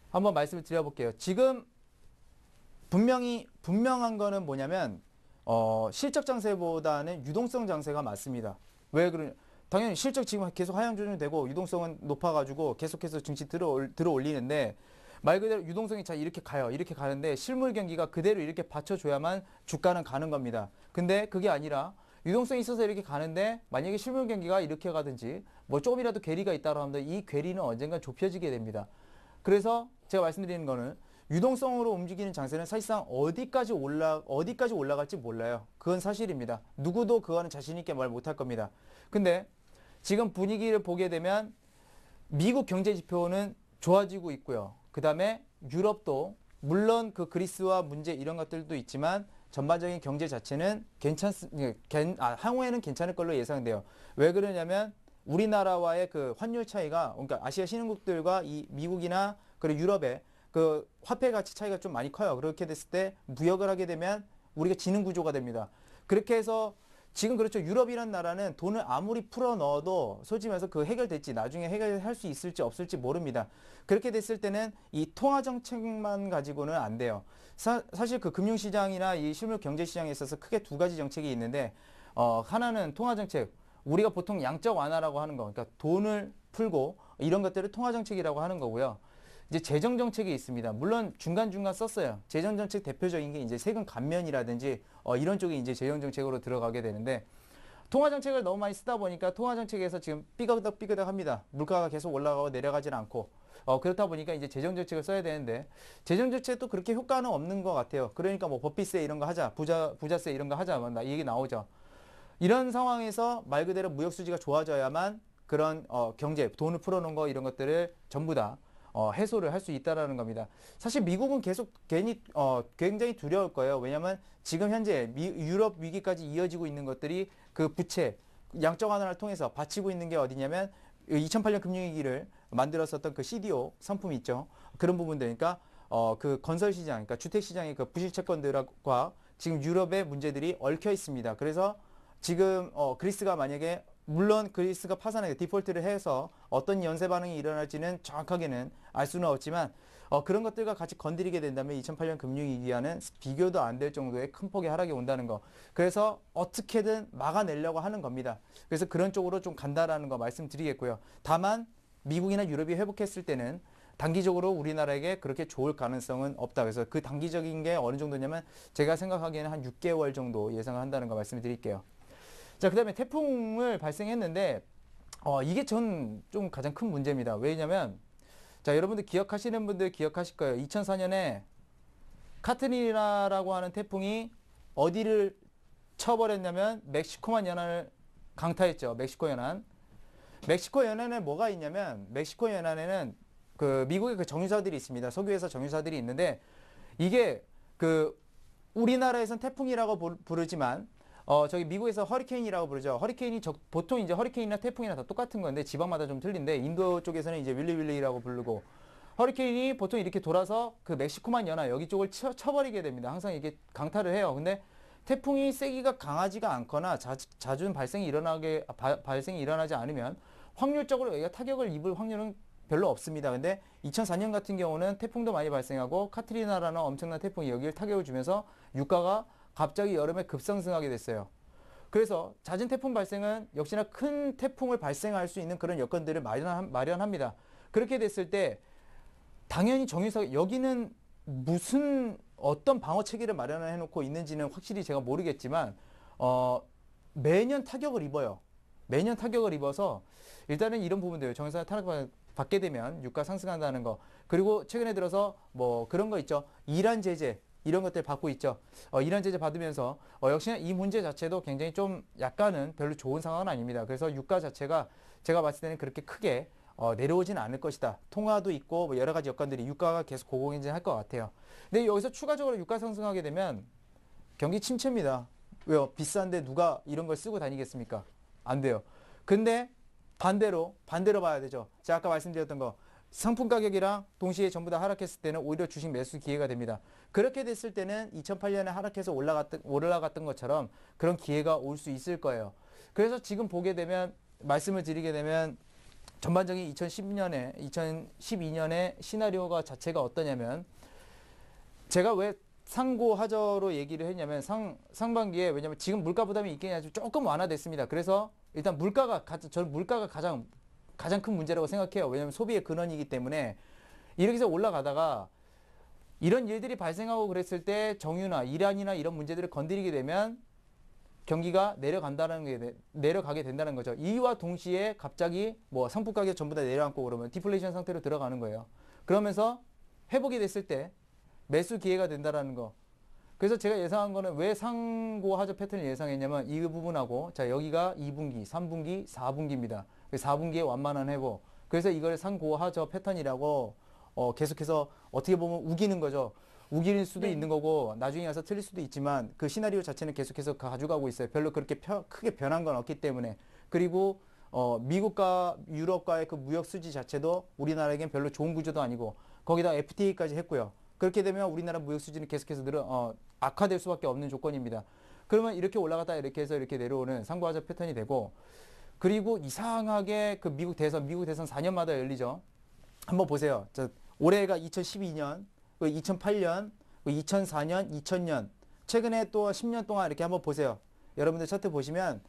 한번 말씀을 드려볼게요. 지금 분명한 거는 뭐냐면 실적 장세보다는 유동성 장세가 맞습니다. 왜 그러냐? 당연히 실적 지금 계속 하향 조정되고 유동성은 높아가지고 계속해서 증시 들어 올리는데 말 그대로 유동성이 자 이렇게 가요. 이렇게 가는데 실물 경기가 그대로 이렇게 받쳐줘야만 주가는 가는 겁니다. 근데 그게 아니라 유동성이 있어서 이렇게 가는데 만약에 실물 경기가 이렇게 가든지 뭐 조금이라도 괴리가 있다고 하면 이 괴리는 언젠가 좁혀지게 됩니다. 그래서 제가 말씀드리는 거는 유동성으로 움직이는 장세는 사실상 어디까지 올라갈지 몰라요. 그건 사실입니다. 누구도 그거는 자신 있게 말 못할 겁니다. 근데 지금 분위기를 보게 되면 미국 경제 지표는 좋아지고 있고요. 그 다음에 유럽도 물론 그 그리스와 문제 이런 것들도 있지만 전반적인 경제 자체는 향후에는 괜찮을 걸로 예상돼요. 왜 그러냐면 우리나라와의 그 환율 차이가 그러니까 아시아 신흥국들과 이 미국이나 그리고 유럽의 그 화폐 가치 차이가 좀 많이 커요. 그렇게 됐을 때 무역을 하게 되면 우리가 지는 구조가 됩니다. 그렇게 해서 지금 그렇죠. 유럽이란 나라는 돈을 아무리 풀어 넣어도 솔직히 말해서 그 해결될지 나중에 해결할 수 있을지 없을지 모릅니다. 그렇게 됐을 때는 이 통화 정책만 가지고는 안 돼요. 사실 그 금융시장이나 이 실물 경제시장에 있어서 크게 두 가지 정책이 있는데 하나는 통화 정책. 우리가 보통 양적 완화라고 하는 거. 그러니까 돈을 풀고 이런 것들을 통화 정책이라고 하는 거고요. 이제 재정 정책이 있습니다. 물론 중간중간 썼어요. 재정 정책 대표적인 게 이제 세금 감면이라든지 이런 쪽이 이제 재정 정책으로 들어가게 되는데 통화 정책을 너무 많이 쓰다 보니까 통화 정책에서 지금 삐그덕 합니다. 물가가 계속 올라가고 내려가지는 않고 그렇다 보니까 이제 재정 정책을 써야 되는데 재정 정책도 그렇게 효과는 없는 것 같아요. 그러니까 뭐 법비세 이런 거 하자, 부자세 이런 거 하자, 이 얘기 나오죠. 이런 상황에서 말 그대로 무역 수지가 좋아져야만 그런 경제, 돈을 풀어놓은 거 이런 것들을 전부 다 해소를 할 수 있다라는 겁니다. 사실 미국은 계속 굉장히 두려울 거예요. 왜냐하면 지금 현재 유럽 위기까지 이어지고 있는 것들이 그 부채, 양적 완화를 통해서 받치고 있는 게 어디냐면 2008년 금융위기를 만들었었던 그 CDO 상품이 있죠. 그런 부분들, 그러니까 그 건설 시장, 그러니까 주택 시장의 그 부실 채권들과 지금 유럽의 문제들이 얽혀 있습니다. 그래서 지금 그리스가 만약에 물론 그리스가 파산하게 디폴트를 해서 어떤 연쇄 반응이 일어날지는 정확하게는 알 수는 없지만 그런 것들과 같이 건드리게 된다면 2008년 금융위기와는 비교도 안 될 정도의 큰 폭의 하락이 온다는 거. 그래서 어떻게든 막아내려고 하는 겁니다. 그래서 그런 쪽으로 좀 간다라는 거 말씀드리겠고요. 다만 미국이나 유럽이 회복했을 때는 단기적으로 우리나라에게 그렇게 좋을 가능성은 없다. 그래서 그 단기적인 게 어느 정도냐면 제가 생각하기에는 한 6개월 정도 예상을 한다는 거 말씀드릴게요. 자, 그 다음에 태풍을 발생했는데 이게 전 좀 가장 큰 문제입니다. 왜냐면 자, 여러분들 기억하시는 분들 기억하실 거예요. 2004년에 카트리나라고 하는 태풍이 어디를 쳐버렸냐면 멕시코만 연안을 강타했죠. 멕시코 연안. 멕시코 연안에 뭐가 있냐면 멕시코 연안에는 그 미국의 그 정유사들이 있습니다. 석유회사 정유사들이 있는데 이게 그 우리나라에선 태풍이라고 부르지만 저기 미국에서 허리케인이라고 부르죠. 허리케인이 보통 이제 허리케인이나 태풍이나 다 똑같은 건데 지방마다 좀 틀린데 인도 쪽에서는 이제 윌리윌리라고 부르고 허리케인이 보통 이렇게 돌아서 그 멕시코만 연안 여기 쪽을 쳐버리게 됩니다. 항상 이게 강타를 해요. 근데 태풍이 세기가 강하지가 않거나 자주 발생이 일어나지 않으면 확률적으로 여기가 타격을 입을 확률은 별로 없습니다. 근데 2004년 같은 경우는 태풍도 많이 발생하고 카트리나라는 엄청난 태풍이 여기를 타격을 주면서 유가가 갑자기 여름에 급상승하게 됐어요. 그래서 잦은 태풍 발생은 역시나 큰 태풍을 발생할 수 있는 그런 여건들을 마련합니다. 그렇게 됐을 때 당연히 정유사 여기는 무슨 어떤 방어 체계를 마련해 놓고 있는지는 확실히 제가 모르겠지만 매년 타격을 입어요. 매년 타격을 입어서 일단은 이런 부분들 정유사가 타격받게 되면 유가 상승한다는 거 그리고 최근에 들어서 뭐 그런 거 있죠. 이란 제재 이런 것들 받고 있죠. 이란 제재 받으면서 역시나 이 문제 자체도 굉장히 좀 약간은 별로 좋은 상황은 아닙니다. 그래서 유가 자체가 제가 봤을 때는 그렇게 크게 내려오지는 않을 것이다. 통화도 있고 뭐 여러 가지 여건들이 유가가 계속 고공행진할 것 같아요. 근데 여기서 추가적으로 유가 상승하게 되면 경기 침체입니다. 왜요? 비싼데 누가 이런 걸 쓰고 다니겠습니까? 안 돼요. 근데 반대로 봐야 되죠. 제가 아까 말씀드렸던 거 상품 가격이랑 동시에 전부 다 하락했을 때는 오히려 주식 매수 기회가 됩니다. 그렇게 됐을 때는 2008년에 하락해서 올라갔던 것처럼 그런 기회가 올 수 있을 거예요. 그래서 지금 보게 되면 말씀을 드리게 되면 전반적인 2012년에 시나리오가 자체가 어떠냐면 제가 왜 상고하저로 얘기를 했냐면 상반기에 왜냐면 지금 물가 부담이 있긴 아주 조금 완화됐습니다. 그래서 일단 저는 물가가 가장 큰 문제라고 생각해요. 왜냐하면 소비의 근원이기 때문에 이렇게 해서 올라가다가 이런 일들이 발생하고 그랬을 때 정유나 이란이나 이런 문제들을 건드리게 되면 경기가 내려가게 된다는 거죠. 이와 동시에 갑자기 뭐 상품 가격 전부 다 내려앉고 그러면 디플레이션 상태로 들어가는 거예요. 그러면서 회복이 됐을 때 매수 기회가 된다라는 거. 그래서 제가 예상한 거는 왜 상고하저 패턴을 예상했냐면 이 부분하고 자 여기가 2분기, 3분기, 4분기입니다. 4분기에 완만한 회복. 그래서 이걸 상고하저 패턴이라고 계속해서 어떻게 보면 우기는 거죠. 우길 수도 네. 있는 거고 나중에 가서 틀릴 수도 있지만 그 시나리오 자체는 계속해서 가져가고 있어요. 별로 그렇게 크게 변한 건 없기 때문에. 그리고 미국과 유럽과의 그 무역 수지 자체도 우리나라에겐 별로 좋은 구조도 아니고 거기다 FTA까지 했고요. 그렇게 되면 우리나라 무역 수지는 계속해서 악화될 수밖에 없는 조건입니다. 그러면 이렇게 올라갔다 이렇게 해서 이렇게 내려오는 상고하저 패턴이 되고 그리고 이상하게 그 미국 대선 4년마다 열리죠. 한번 보세요. 올해가 2012년, 2008년, 2004년, 2000년 최근에 또 10년 동안 이렇게 한번 보세요. 여러분들 차트 보시면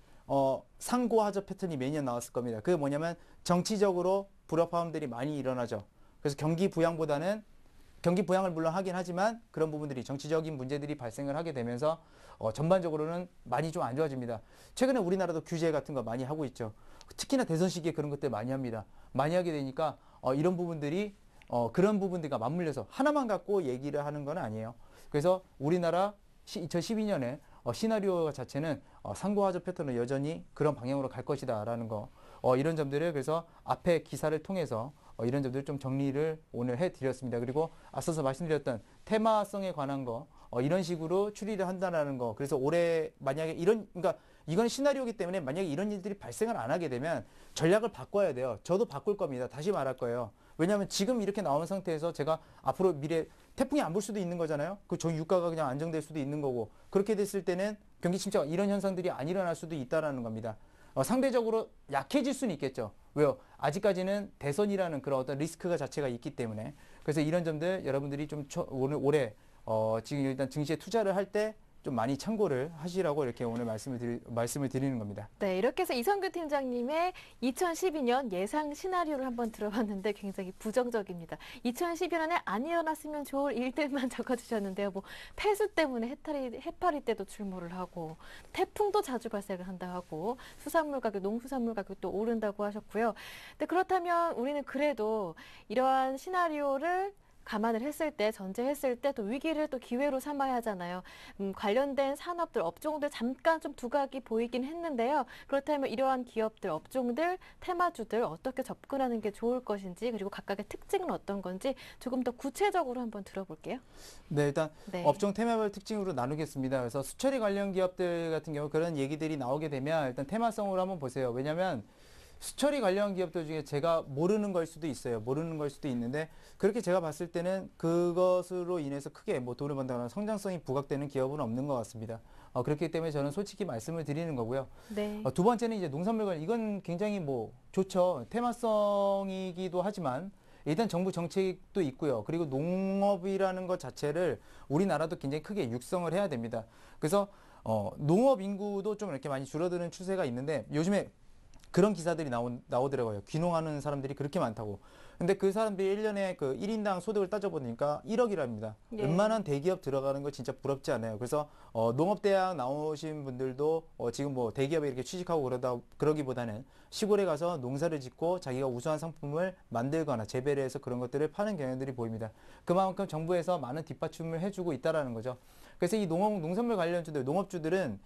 상고하저 패턴이 매년 나왔을 겁니다. 그게 뭐냐면 정치적으로 불협화음들이 많이 일어나죠. 그래서 경기 부양을 물론 하긴 하지만 그런 부분들이 정치적인 문제들이 발생을 하게 되면서 전반적으로는 많이 좀 안 좋아집니다. 최근에 우리나라도 규제 같은 거 많이 하고 있죠. 특히나 대선 시기에 그런 것들 많이 합니다. 많이 하게 되니까 이런 부분들이 그런 부분들과 맞물려서 하나만 갖고 얘기를 하는 건 아니에요. 그래서 우리나라 2012년에 시나리오 자체는 상고하저 패턴은 여전히 그런 방향으로 갈 것이다라는 거. 이런 점들을 그래서 앞에 기사를 통해서 이런 점들을 좀 정리를 오늘 해드렸습니다. 그리고 앞서서 말씀드렸던 테마성에 관한 거 이런 식으로 추리를 한다는 거. 그래서 올해 만약에 그러니까 이건 시나리오이기 때문에 만약에 이런 일들이 발생을 안 하게 되면 전략을 바꿔야 돼요. 저도 바꿀 겁니다. 다시 말할 거예요. 왜냐하면 지금 이렇게 나온 상태에서 제가 앞으로 미래 태풍이 안 불 수도 있는 거잖아요. 저 유가가 그냥 안정될 수도 있는 거고 그렇게 됐을 때는 경기 침체가 이런 현상들이 안 일어날 수도 있다라는 겁니다. 상대적으로 약해질 수는 있겠죠. 왜요? 아직까지는 대선이라는 그런 어떤 리스크가 자체가 있기 때문에 그래서 이런 점들 여러분들이 좀 올해 지금 일단 증시에 투자를 할 때 좀 많이 참고를 하시라고 이렇게 오늘 말씀을 드리는 겁니다. 네, 이렇게 해서 이성규 팀장님의 2012년 예상 시나리오를 한번 들어봤는데 굉장히 부정적입니다. 2012년에 안 일어났으면 좋을 일들만 적어주셨는데요. 뭐 폐수 때문에 해파리 때도 출몰을 하고 태풍도 자주 발생을 한다 하고 수산물 가격, 농수산물 가격도 오른다고 하셨고요. 근데 그렇다면 우리는 그래도 이러한 시나리오를 감안을 했을 때, 전제했을 때 또 위기를 또 기회로 삼아야 하잖아요. 관련된 산업들, 업종들 잠깐 좀 두각이 보이긴 했는데요. 그렇다면 이러한 기업들, 업종들, 테마주들 어떻게 접근하는 게 좋을 것인지 그리고 각각의 특징은 어떤 건지 조금 더 구체적으로 한번 들어볼게요. 네, 일단 네. 업종 테마별 특징으로 나누겠습니다. 그래서 수처리 관련 기업들 같은 경우 그런 얘기들이 나오게 되면 일단 테마성으로 한번 보세요. 왜냐하면 수처리 관련 기업들 중에 제가 모르는 걸 수도 있어요. 모르는 걸 수도 있는데 그렇게 제가 봤을 때는 그것으로 인해서 크게 뭐 돈을 번다거나 성장성이 부각되는 기업은 없는 것 같습니다. 그렇기 때문에 저는 솔직히 말씀을 드리는 거고요. 네. 두 번째는 이제 농산물 관련 이건 굉장히 뭐 좋죠. 테마성이기도 하지만 일단 정부 정책도 있고요. 그리고 농업이라는 것 자체를 우리나라도 굉장히 크게 육성을 해야 됩니다. 그래서 농업 인구도 좀 이렇게 많이 줄어드는 추세가 있는데 요즘에 그런 기사들이 나오더라고요. 귀농하는 사람들이 그렇게 많다고. 근데 그 사람들이 1년에 그 1인당 소득을 따져보니까 1억이랍니다. 예. 웬만한 대기업 들어가는 거 진짜 부럽지 않아요. 그래서 농업대학 나오신 분들도 지금 뭐 대기업에 이렇게 취직하고 그러기보다는 시골에 가서 농사를 짓고 자기가 우수한 상품을 만들거나 재배를 해서 그런 것들을 파는 경향들이 보입니다. 그만큼 정부에서 많은 뒷받침을 해주고 있다라는 거죠. 그래서 이 농산물 관련주들, 농업주들은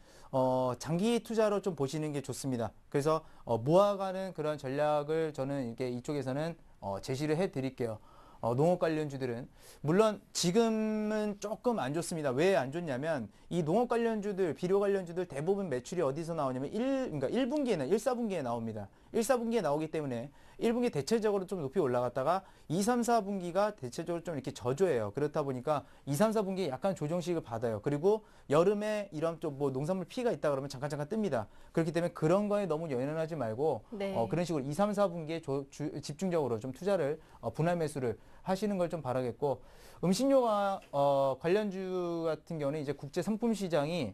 장기 투자로 좀 보시는 게 좋습니다. 그래서 모아가는 그런 전략을 저는 이렇게 이쪽에서는 제시를 해드릴게요. 농업 관련주들은 물론 지금은 조금 안 좋습니다. 왜 안 좋냐면 이 농업 관련주들, 비료 관련주들 대부분 매출이 어디서 나오냐면 그러니까 1분기에는 1, 4분기에 나옵니다. 1, 4분기에 나오기 때문에 1분기 대체적으로 좀 높이 올라갔다가 2, 3, 4분기가 대체적으로 좀 이렇게 저조해요. 그렇다 보니까 2, 3, 4분기에 약간 조정식을 받아요. 그리고 여름에 이런 좀 뭐 농산물 피해가 있다 그러면 잠깐 뜹니다. 그렇기 때문에 그런 거에 너무 연연하지 말고 네. 그런 식으로 2, 3, 4분기에 집중적으로 좀 투자를 분할 매수를 하시는 걸 좀 바라겠고 음식료가 관련주 같은 경우는 이제 국제 상품 시장이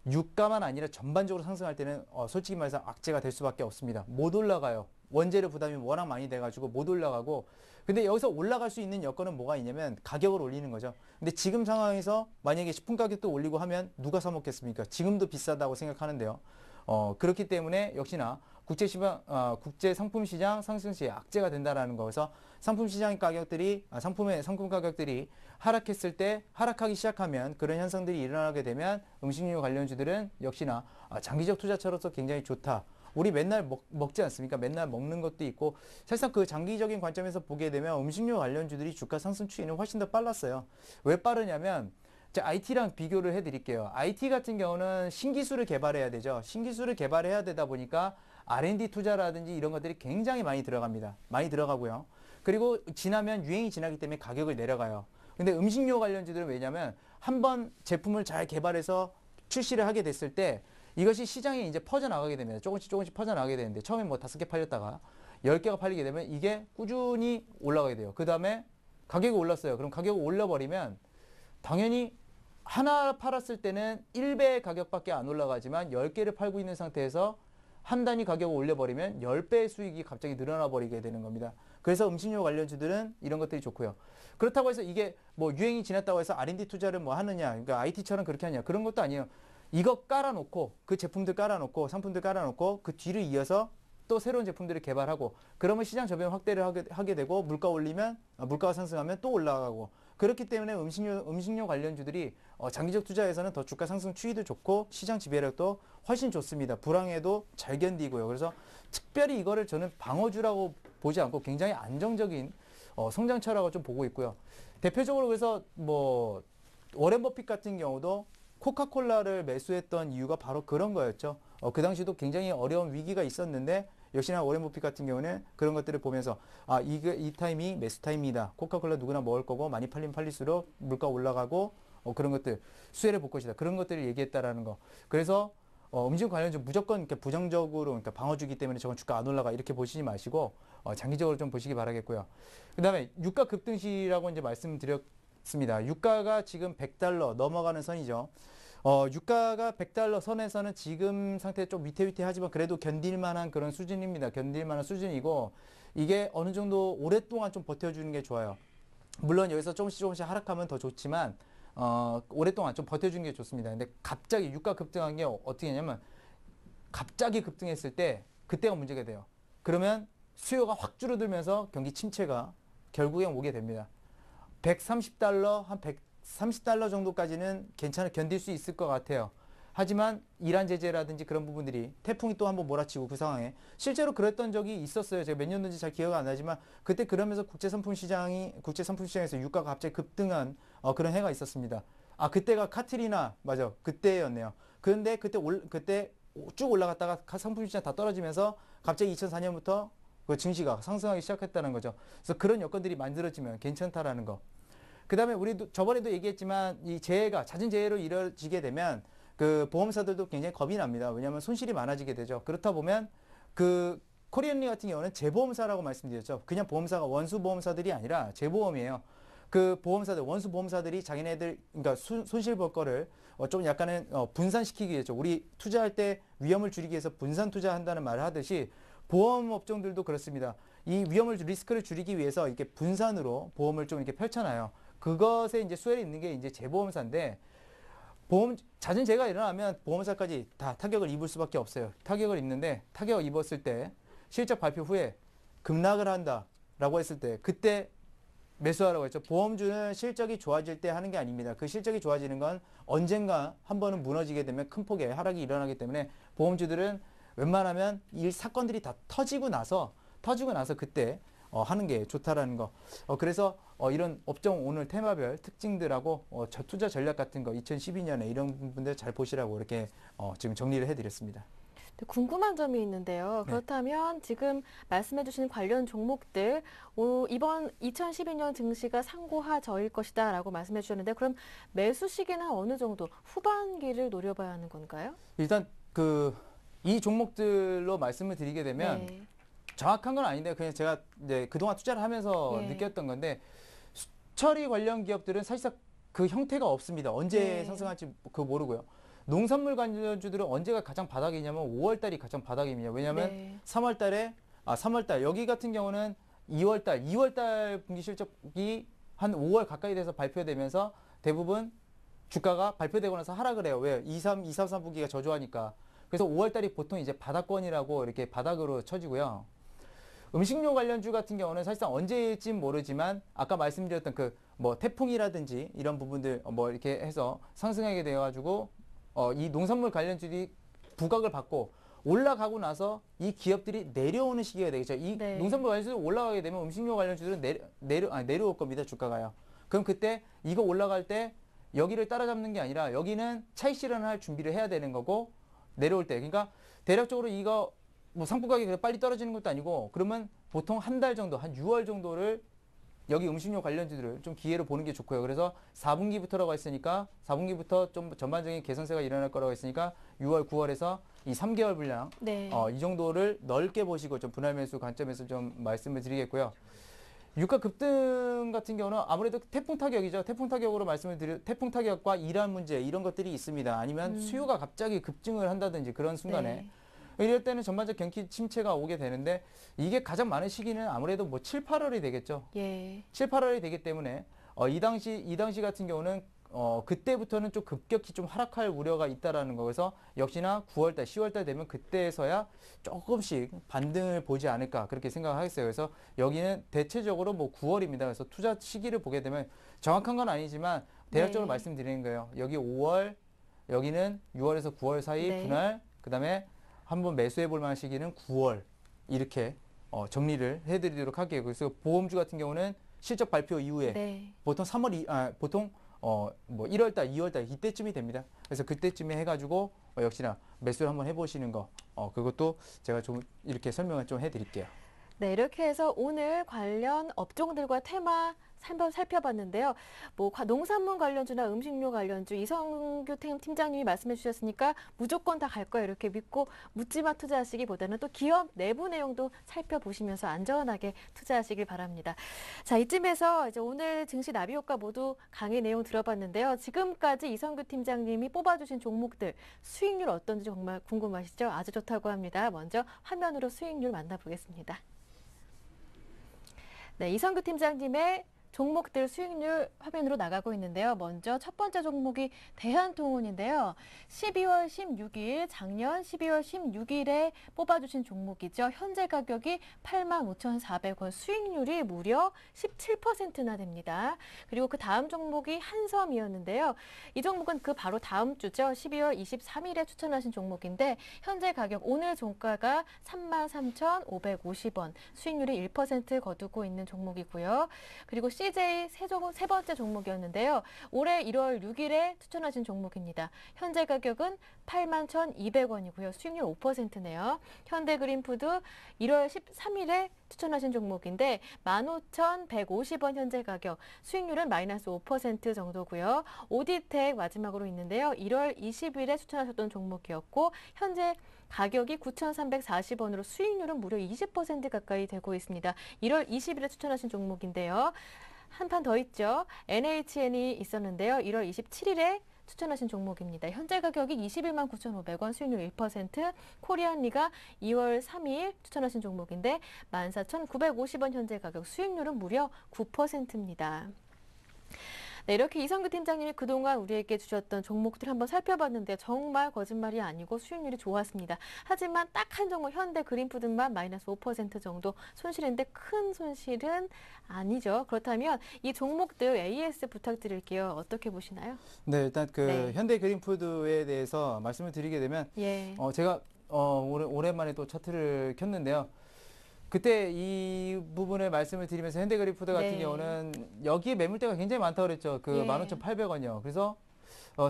유가만 아니라 전반적으로 상승할 때는 솔직히 말해서 악재가 될 수밖에 없습니다. 못 올라가요. 원재료 부담이 워낙 많이 돼가지고 못 올라가고, 근데 여기서 올라갈 수 있는 여건은 뭐가 있냐면 가격을 올리는 거죠. 근데 지금 상황에서 만약에 식품 가격도 올리고 하면 누가 사 먹겠습니까? 지금도 비싸다고 생각하는데요. 그렇기 때문에 역시나 국제 상품 시장 상승 시에 악재가 된다라는 거에서 상품 시장 가격들이 상품 가격들이 하락했을 때 하락하기 시작하면 그런 현상들이 일어나게 되면 음식료 관련주들은 역시나 장기적 투자처로서 굉장히 좋다. 우리 맨날 먹지 않습니까? 맨날 먹는 것도 있고 사실상 그 장기적인 관점에서 보게 되면 음식료 관련주들이 주가 상승 추이는 훨씬 더 빨랐어요. 왜 빠르냐면 제가 IT랑 비교를 해드릴게요. IT 같은 경우는 신기술을 개발해야 되죠. 신기술을 개발해야 되다 보니까 R&D 투자라든지 이런 것들이 굉장히 많이 들어갑니다. 많이 들어가고요. 그리고 지나면 유행이 지나기 때문에 가격을 내려가요. 근데 음식료 관련주들은 왜냐면 한번 제품을 잘 개발해서 출시를 하게 됐을 때 이것이 시장에 이제 퍼져나가게 됩니다. 조금씩 퍼져나가게 되는데 처음에 뭐 5개 팔렸다가 10개가 팔리게 되면 이게 꾸준히 올라가게 돼요. 그 다음에 가격이 올랐어요. 그럼 가격을 올려버리면 당연히 하나 팔았을 때는 1배의 가격밖에 안 올라가지만 10개를 팔고 있는 상태에서 한 단위 가격을 올려버리면 10배의 수익이 갑자기 늘어나 버리게 되는 겁니다. 그래서 음식료 관련주들은 이런 것들이 좋고요. 그렇다고 해서 이게 뭐 유행이 지났다고 해서 R&D 투자를 뭐 하느냐, 그러니까 IT처럼 그렇게 하냐, 그런 것도 아니에요. 이거 깔아놓고 그 제품들 깔아놓고 상품들 깔아놓고 그 뒤를 이어서 또 새로운 제품들을 개발하고 그러면 시장 저변 확대를 하게 되고 물가가 상승하면 또 올라가고 그렇기 때문에 음식료 관련주들이 장기적 투자에서는 더 주가 상승 추이도 좋고 시장 지배력도 훨씬 좋습니다. 불황에도 잘 견디고요. 그래서 특별히 이거를 저는 방어주라고 보지 않고 굉장히 안정적인 성장처라고 좀 보고 있고요. 대표적으로 그래서 뭐 워렌 버핏 같은 경우도 코카콜라를 매수했던 이유가 바로 그런 거였죠. 그 당시도 굉장히 어려운 위기가 있었는데 역시나 워렌 버핏 같은 경우는 그런 것들을 보면서 이 타임이 매수 타임이다. 코카콜라 누구나 먹을 거고 많이 팔리면 팔릴수록 물가 올라가고 그런 것들 수혜를 볼 것이다. 그런 것들을 얘기했다라는 거. 그래서 음식 관련주 무조건 이렇게 부정적으로 그러니까 방어주기 때문에 저건 주가 안 올라가 이렇게 보시지 마시고 장기적으로 좀 보시기 바라겠고요. 그다음에 유가 급등시라고 이제 말씀드렸습니다. 유가가 지금 100달러 넘어가는 선이죠. 유가가 100달러 선에서는 지금 상태 좀 위태위태하지만 그래도 견딜 만한 그런 수준입니다. 견딜 만한 수준이고 이게 어느 정도 오랫동안 좀 버텨주는 게 좋아요. 물론 여기서 조금씩 하락하면 더 좋지만 오랫동안 좀 버텨주는 게 좋습니다. 근데 갑자기 유가 급등한 게 어떻게 했냐면 갑자기 급등했을 때 그때가 문제가 돼요. 그러면 수요가 확 줄어들면서 경기 침체가 결국엔 오게 됩니다. 130달러, 한 130달러 정도까지는 견딜 수 있을 것 같아요. 하지만 이란 제재라든지 그런 부분들이 태풍이 또 한번 몰아치고 그 상황에 실제로 그랬던 적이 있었어요. 제가 몇 년도인지 잘 기억 안 나지만 그때 그러면서 국제 상품 시장에서 유가가 갑자기 급등한 그런 해가 있었습니다. 그때가 카트리나 맞아. 그때였네요. 그런데 그때 쭉 올라갔다가 상품 시장 다 떨어지면서 갑자기 2004년부터 그 증시가 상승하기 시작했다는 거죠. 그래서 그런 여건들이 만들어지면 괜찮다라는 거. 그 다음에 우리도 저번에도 얘기했지만 이 잦은 재해로 이뤄지게 되면 그 보험사들도 굉장히 겁이 납니다. 왜냐하면 손실이 많아지게 되죠. 그렇다 보면 그 코리안리 같은 경우는 재보험사라고 말씀드렸죠. 그냥 보험사가 원수 보험사들이 아니라 재보험이에요. 그 보험사들, 원수 보험사들이 자기네들, 그러니까 손실 볼 거를 좀 약간은 분산시키기 위해서 우리 투자할 때 위험을 줄이기 위해서 분산 투자한다는 말을 하듯이 보험 업종들도 그렇습니다. 이 리스크를 줄이기 위해서 이렇게 분산으로 보험을 좀 이렇게 펼쳐놔요. 그것에 이제 수혜를 입는 게 이제 재보험사인데 잦은 재해가 일어나면 보험사까지 다 타격을 입을 수밖에 없어요. 타격을 입는데 타격을 입었을 때 실적 발표 후에 급락을 한다라고 했을 때 그때 매수하라고 했죠. 보험주는 실적이 좋아질 때 하는 게 아닙니다. 그 실적이 좋아지는 건 언젠가 한 번은 무너지게 되면 큰 폭의 하락이 일어나기 때문에 보험주들은 웬만하면 이 사건들이 다 터지고 나서 그때 하는 게 좋다라는 거. 그래서 이런 업종 오늘 테마별 특징들하고 투자 전략 같은 거 2012년에 이런 부분들 잘 보시라고 이렇게 지금 정리를 해드렸습니다. 궁금한 점이 있는데요. 네. 그렇다면 지금 말씀해 주신 관련 종목들 이번 2012년 증시가 상고하저일 것이다 라고 말씀해 주셨는데 그럼 매수 시기는 어느 정도 후반기를 노려봐야 하는 건가요? 일단 이 종목들로 말씀을 드리게 되면 네. 정확한 건 아닌데 그냥 제가 이제 그동안 투자를 하면서 느꼈던 건데 수처리 관련 기업들은 사실상 그 형태가 없습니다. 언제 네. 상승할지 모르고요. 농산물 관련주들은 언제가 가장 바닥이냐면 5월 달이 가장 바닥입니다. 왜냐하면 네. 3월 달 여기 같은 경우는 2월 달 분기 실적이 한 5월 가까이 돼서 발표되면서 대부분 주가가 발표되고 나서 하락을 해요. 왜? 2, 3, 4분기가 저조하니까. 그래서 5월 달이 보통 이제 바닥권이라고 이렇게 바닥으로 쳐지고요. 음식료 관련주 같은 경우는 사실상 언제일진 모르지만 아까 말씀드렸던 그 뭐 태풍이라든지 이런 부분들 뭐 이렇게 해서 상승하게 되어가지고 이 농산물 관련주들이 부각을 받고 올라가고 나서 이 기업들이 내려오는 시기가 되겠죠. 이 네. 농산물 관련주들이 올라가게 되면 음식료 관련주들은 내려올 겁니다. 주가가요. 그럼 그때 이거 올라갈 때 여기를 따라잡는 게 아니라 여기는 차익 실현할 준비를 해야 되는 거고 내려올 때 그러니까 대략적으로 이거 뭐 상품 가격이 빨리 떨어지는 것도 아니고 그러면 보통 한 달 정도 한 6월 정도를 여기 음식료 관련주들을 좀 기회로 보는 게 좋고요. 그래서 4분기부터라고 했으니까 4분기부터 좀 전반적인 개선세가 일어날 거라고 했으니까 6월, 9월에서 이 3개월 분량 네. 이 정도를 넓게 보시고 좀 분할 매수 관점에서 좀 말씀을 드리겠고요. 유가 급등 같은 경우는 아무래도 태풍 타격이죠. 태풍 타격과 이란 문제 이런 것들이 있습니다. 아니면 수요가 갑자기 급증을 한다든지 그런 순간에 네. 이럴 때는 전반적 경기 침체가 오게 되는데 이게 가장 많은 시기는 아무래도 뭐 7, 8월이 되겠죠. 예. 7, 8월이 되기 때문에 이 당시 같은 경우는 그때부터는 좀 급격히 좀 하락할 우려가 있다라는 거. 그래서 역시나 9월달, 10월달 되면 그때서야 조금씩 반등을 보지 않을까 그렇게 생각하겠어요. 그래서 여기는 대체적으로 뭐 9월입니다. 그래서 투자 시기를 보게 되면 정확한 건 아니지만 대략적으로 네. 말씀드리는 거예요. 여기 5월, 여기는 6월에서 9월 사이 네. 분할, 그다음에 한번 매수해 볼 만한 시기는 9월 이렇게 정리를 해드리도록 할게요. 그래서 보험주 같은 경우는 실적 발표 이후에 네. 보통 보통 뭐 1월달, 2월달 이때쯤이 됩니다. 그래서 그때쯤에 해가지고 역시나 매수를 한번 해보시는 거 그것도 제가 좀 이렇게 설명을 좀 해드릴게요. 네, 이렇게 해서 오늘 관련 업종들과 테마 살펴봤는데요. 뭐 농산물 관련주나 음식료 관련주 이성규 팀장님이 말씀해 주셨으니까 무조건 다 갈 거야 이렇게 믿고 묻지마 투자하시기보다는 또 기업 내부 내용도 살펴보시면서 안전하게 투자하시길 바랍니다. 자, 이쯤에서 이제 오늘 증시 나비 효과 모두 강의 내용 들어봤는데요. 지금까지 이성규 팀장님이 뽑아주신 종목들 수익률 어떤지 정말 궁금하시죠? 아주 좋다고 합니다. 먼저 화면으로 수익률 만나보겠습니다. 네, 이성규 팀장님의 종목들 수익률 화면으로 나가고 있는데요. 먼저 첫 번째 종목이 대한통운인데요. 12월 16일, 작년 12월 16일에 뽑아주신 종목이죠. 현재 가격이 85,400원, 수익률이 무려 17%나 됩니다. 그리고 그 다음 종목이 한섬이었는데요. 이 종목은 그 바로 다음 주죠. 12월 23일에 추천하신 종목인데 현재 가격 오늘 종가가 33,550원, 수익률이 1% 거두고 있는 종목이고요. 그리고 CJ 세 번째 종목이었는데요. 올해 1월 6일에 추천하신 종목입니다. 현재 가격은 81,200원이고요. 수익률 5%네요. 현대그린푸드 1월 13일에 추천하신 종목인데 15,150원 현재 가격, 수익률은 마이너스 5% 정도고요. 오디텍 마지막으로 있는데요. 1월 20일에 추천하셨던 종목이었고 현재 가격이 9,340원으로 수익률은 무려 20% 가까이 되고 있습니다. 1월 20일에 추천하신 종목인데요. 한 판 더 있죠. NHN이 있었는데요. 1월 27일에 추천하신 종목입니다. 현재 가격이 21만 9,500원, 수익률 1%, 코리안리가 2월 3일 추천하신 종목인데 14,950원 현재 가격, 수익률은 무려 9%입니다. 네, 이렇게 이성규 팀장님이 그동안 우리에게 주셨던 종목들 한번 살펴봤는데 정말 거짓말이 아니고 수익률이 좋았습니다. 하지만 딱 한 종목 현대그린푸드만 마이너스 5% 정도 손실인데 큰 손실은 아니죠. 그렇다면 이 종목들 AS 부탁드릴게요. 어떻게 보시나요? 네, 일단 그 네. 현대그린푸드에 대해서 말씀을 드리게 되면 예. 제가 오랜만에 또 차트를 켰는데요. 그때 이 부분을 말씀을 드리면서 현대그린푸드 같은 네. 경우는 여기에 매물대가 굉장히 많다고 그랬죠. 그 예. 15,800원이요. 그래서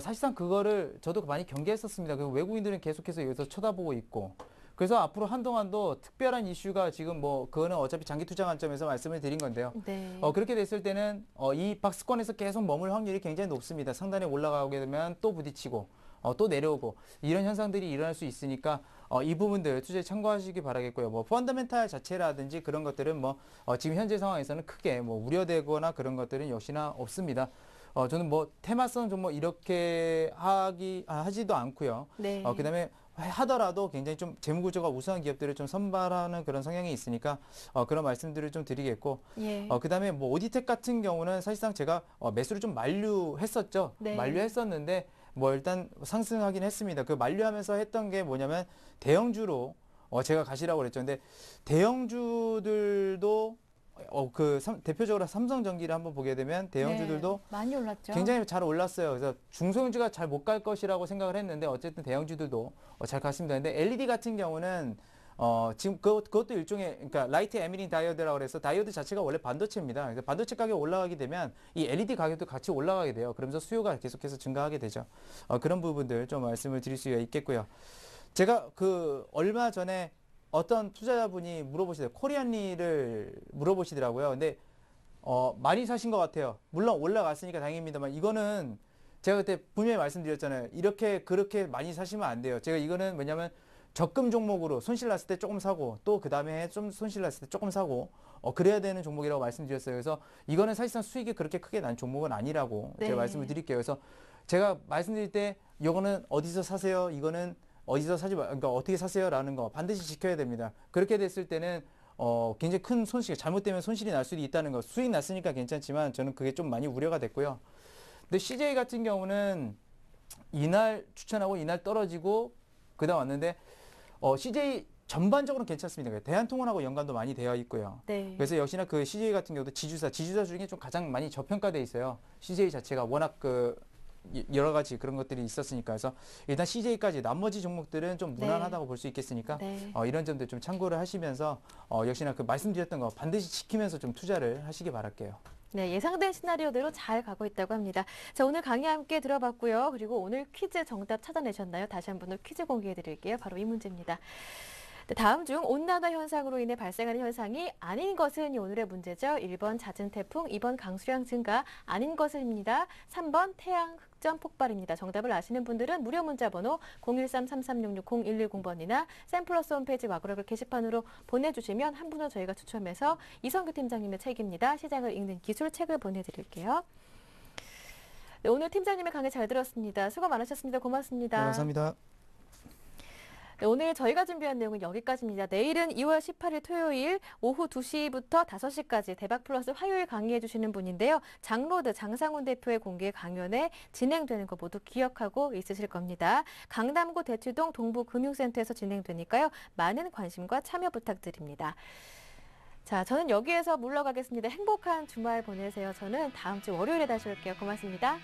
사실상 그거를 저도 많이 경계했었습니다. 그 외국인들은 계속해서 여기서 쳐다보고 있고. 그래서 앞으로 한동안도 특별한 이슈가 지금 뭐 그거는 어차피 장기 투자 관점에서 말씀을 드린 건데요. 네. 그렇게 됐을 때는 이 박스권에서 계속 머물 확률이 굉장히 높습니다. 상단에 올라가게 되면 또 부딪히고 또 내려오고 이런 현상들이 일어날 수 있으니까 이 부분들 투자에 참고하시기 바라겠고요. 뭐 펀더멘탈 자체라든지 그런 것들은 뭐 지금 현재 상황에서는 크게 뭐 우려되거나 그런 것들은 역시나 없습니다. 저는 뭐 테마성 종목 이렇게 하지도 않고요. 네. 그다음에 하더라도 굉장히 좀 재무구조가 우수한 기업들을 좀 선발하는 그런 성향이 있으니까 그런 말씀들을 좀 드리겠고, 예. 그다음에 뭐 오디텍 같은 경우는 사실상 제가 매수를 좀 만류했었죠. 네. 만류했었는데 뭐 일단 상승하긴 했습니다. 그 만류하면서 했던 게 뭐냐면 대형주로 제가 가시라고 그랬죠. 근데 대형주들도 대표적으로 삼성전기를 한번 보게 되면 대형주들도 네. 많이 올랐죠. 굉장히 잘 올랐어요. 그래서 중소형주가 잘 못 갈 것이라고 생각을 했는데 어쨌든 대형주들도 잘 갔습니다. 근데 LED 같은 경우는 지금 그것도 일종의 그러니까 라이트 에미팅 다이오드라고 해서 다이오드 자체가 원래 반도체입니다. 그래서 반도체 가격이 올라가게 되면 이 LED 가격도 같이 올라가게 돼요. 그러면서 수요가 계속해서 증가하게 되죠. 그런 부분들 좀 말씀을 드릴 수가 있겠고요. 제가 얼마 전에 어떤 투자자분이 물어보시더라고요. 코리안리를 물어보시더라고요. 근데 많이 사신 것 같아요. 물론 올라갔으니까 다행입니다만 이거는 제가 그때 분명히 말씀드렸잖아요. 그렇게 많이 사시면 안 돼요. 제가 이거는 뭐냐면 적금 종목으로 손실 났을 때 조금 사고 또 그 다음에 좀 손실 났을 때 조금 사고 그래야 되는 종목이라고 말씀드렸어요. 그래서 이거는 사실상 수익이 그렇게 크게 난 종목은 아니라고 네. 제가 말씀을 드릴게요. 그래서 제가 말씀드릴 때 이거는 어디서 사세요? 이거는 어디서 그러니까 어떻게 사세요라는 거 반드시 지켜야 됩니다. 그렇게 됐을 때는 굉장히 큰 잘못되면 손실이 날 수도 있다는 거. 수익 났으니까 괜찮지만 저는 그게 좀 많이 우려가 됐고요. 근데 CJ 같은 경우는 이날 추천하고 이날 떨어지고 그다음 왔는데 CJ 전반적으로 괜찮습니다. 대한통운하고 연관도 많이 되어 있고요. 네. 그래서 역시나 그 CJ 같은 경우도 지주사 중에 좀 가장 많이 저평가돼 있어요. CJ 자체가 워낙 여러 가지 그런 것들이 있었으니까. 그래서 일단 CJ까지 나머지 종목들은 좀 무난하다고 볼 수 있겠으니까 네. 이런 점들 좀 참고를 하시면서 역시나 말씀드렸던 거 반드시 지키면서 좀 투자를 하시기 바랄게요. 네, 예상된 시나리오대로 잘 가고 있다고 합니다. 자, 오늘 강의 함께 들어봤고요. 그리고 오늘 퀴즈 정답 찾아내셨나요? 다시 한번 퀴즈 공개해 드릴게요. 바로 이 문제입니다. 네, 다음 중 온난화 현상으로 인해 발생하는 현상이 아닌 것은 이 오늘의 문제죠. 1번 잦은 태풍, 2번 강수량 증가, 아닌 것은입니다. 3번 태양 흑점 폭발입니다. 정답을 아시는 분들은 무료 문자 번호 013-3366-0110번이나 샘플러스 홈페이지 와그러글 게시판으로 보내주시면 한 분을 저희가 추첨해서 이성규 팀장님의 책입니다. 시장을 읽는 기술 책을 보내드릴게요. 네, 오늘 팀장님의 강의 잘 들었습니다. 수고 많으셨습니다. 고맙습니다. 네, 감사합니다. 네, 오늘 저희가 준비한 내용은 여기까지입니다. 내일은 2월 18일 토요일 오후 2시부터 5시까지 대박 플러스 화요일 강의해 주시는 분인데요. 장로드 장상훈 대표의 공개 강연에 진행되는 거 모두 기억하고 있으실 겁니다. 강남구 대치동 동부금융센터에서 진행되니까요. 많은 관심과 참여 부탁드립니다. 자, 저는 여기에서 물러가겠습니다. 행복한 주말 보내세요. 저는 다음 주 월요일에 다시 올게요. 고맙습니다.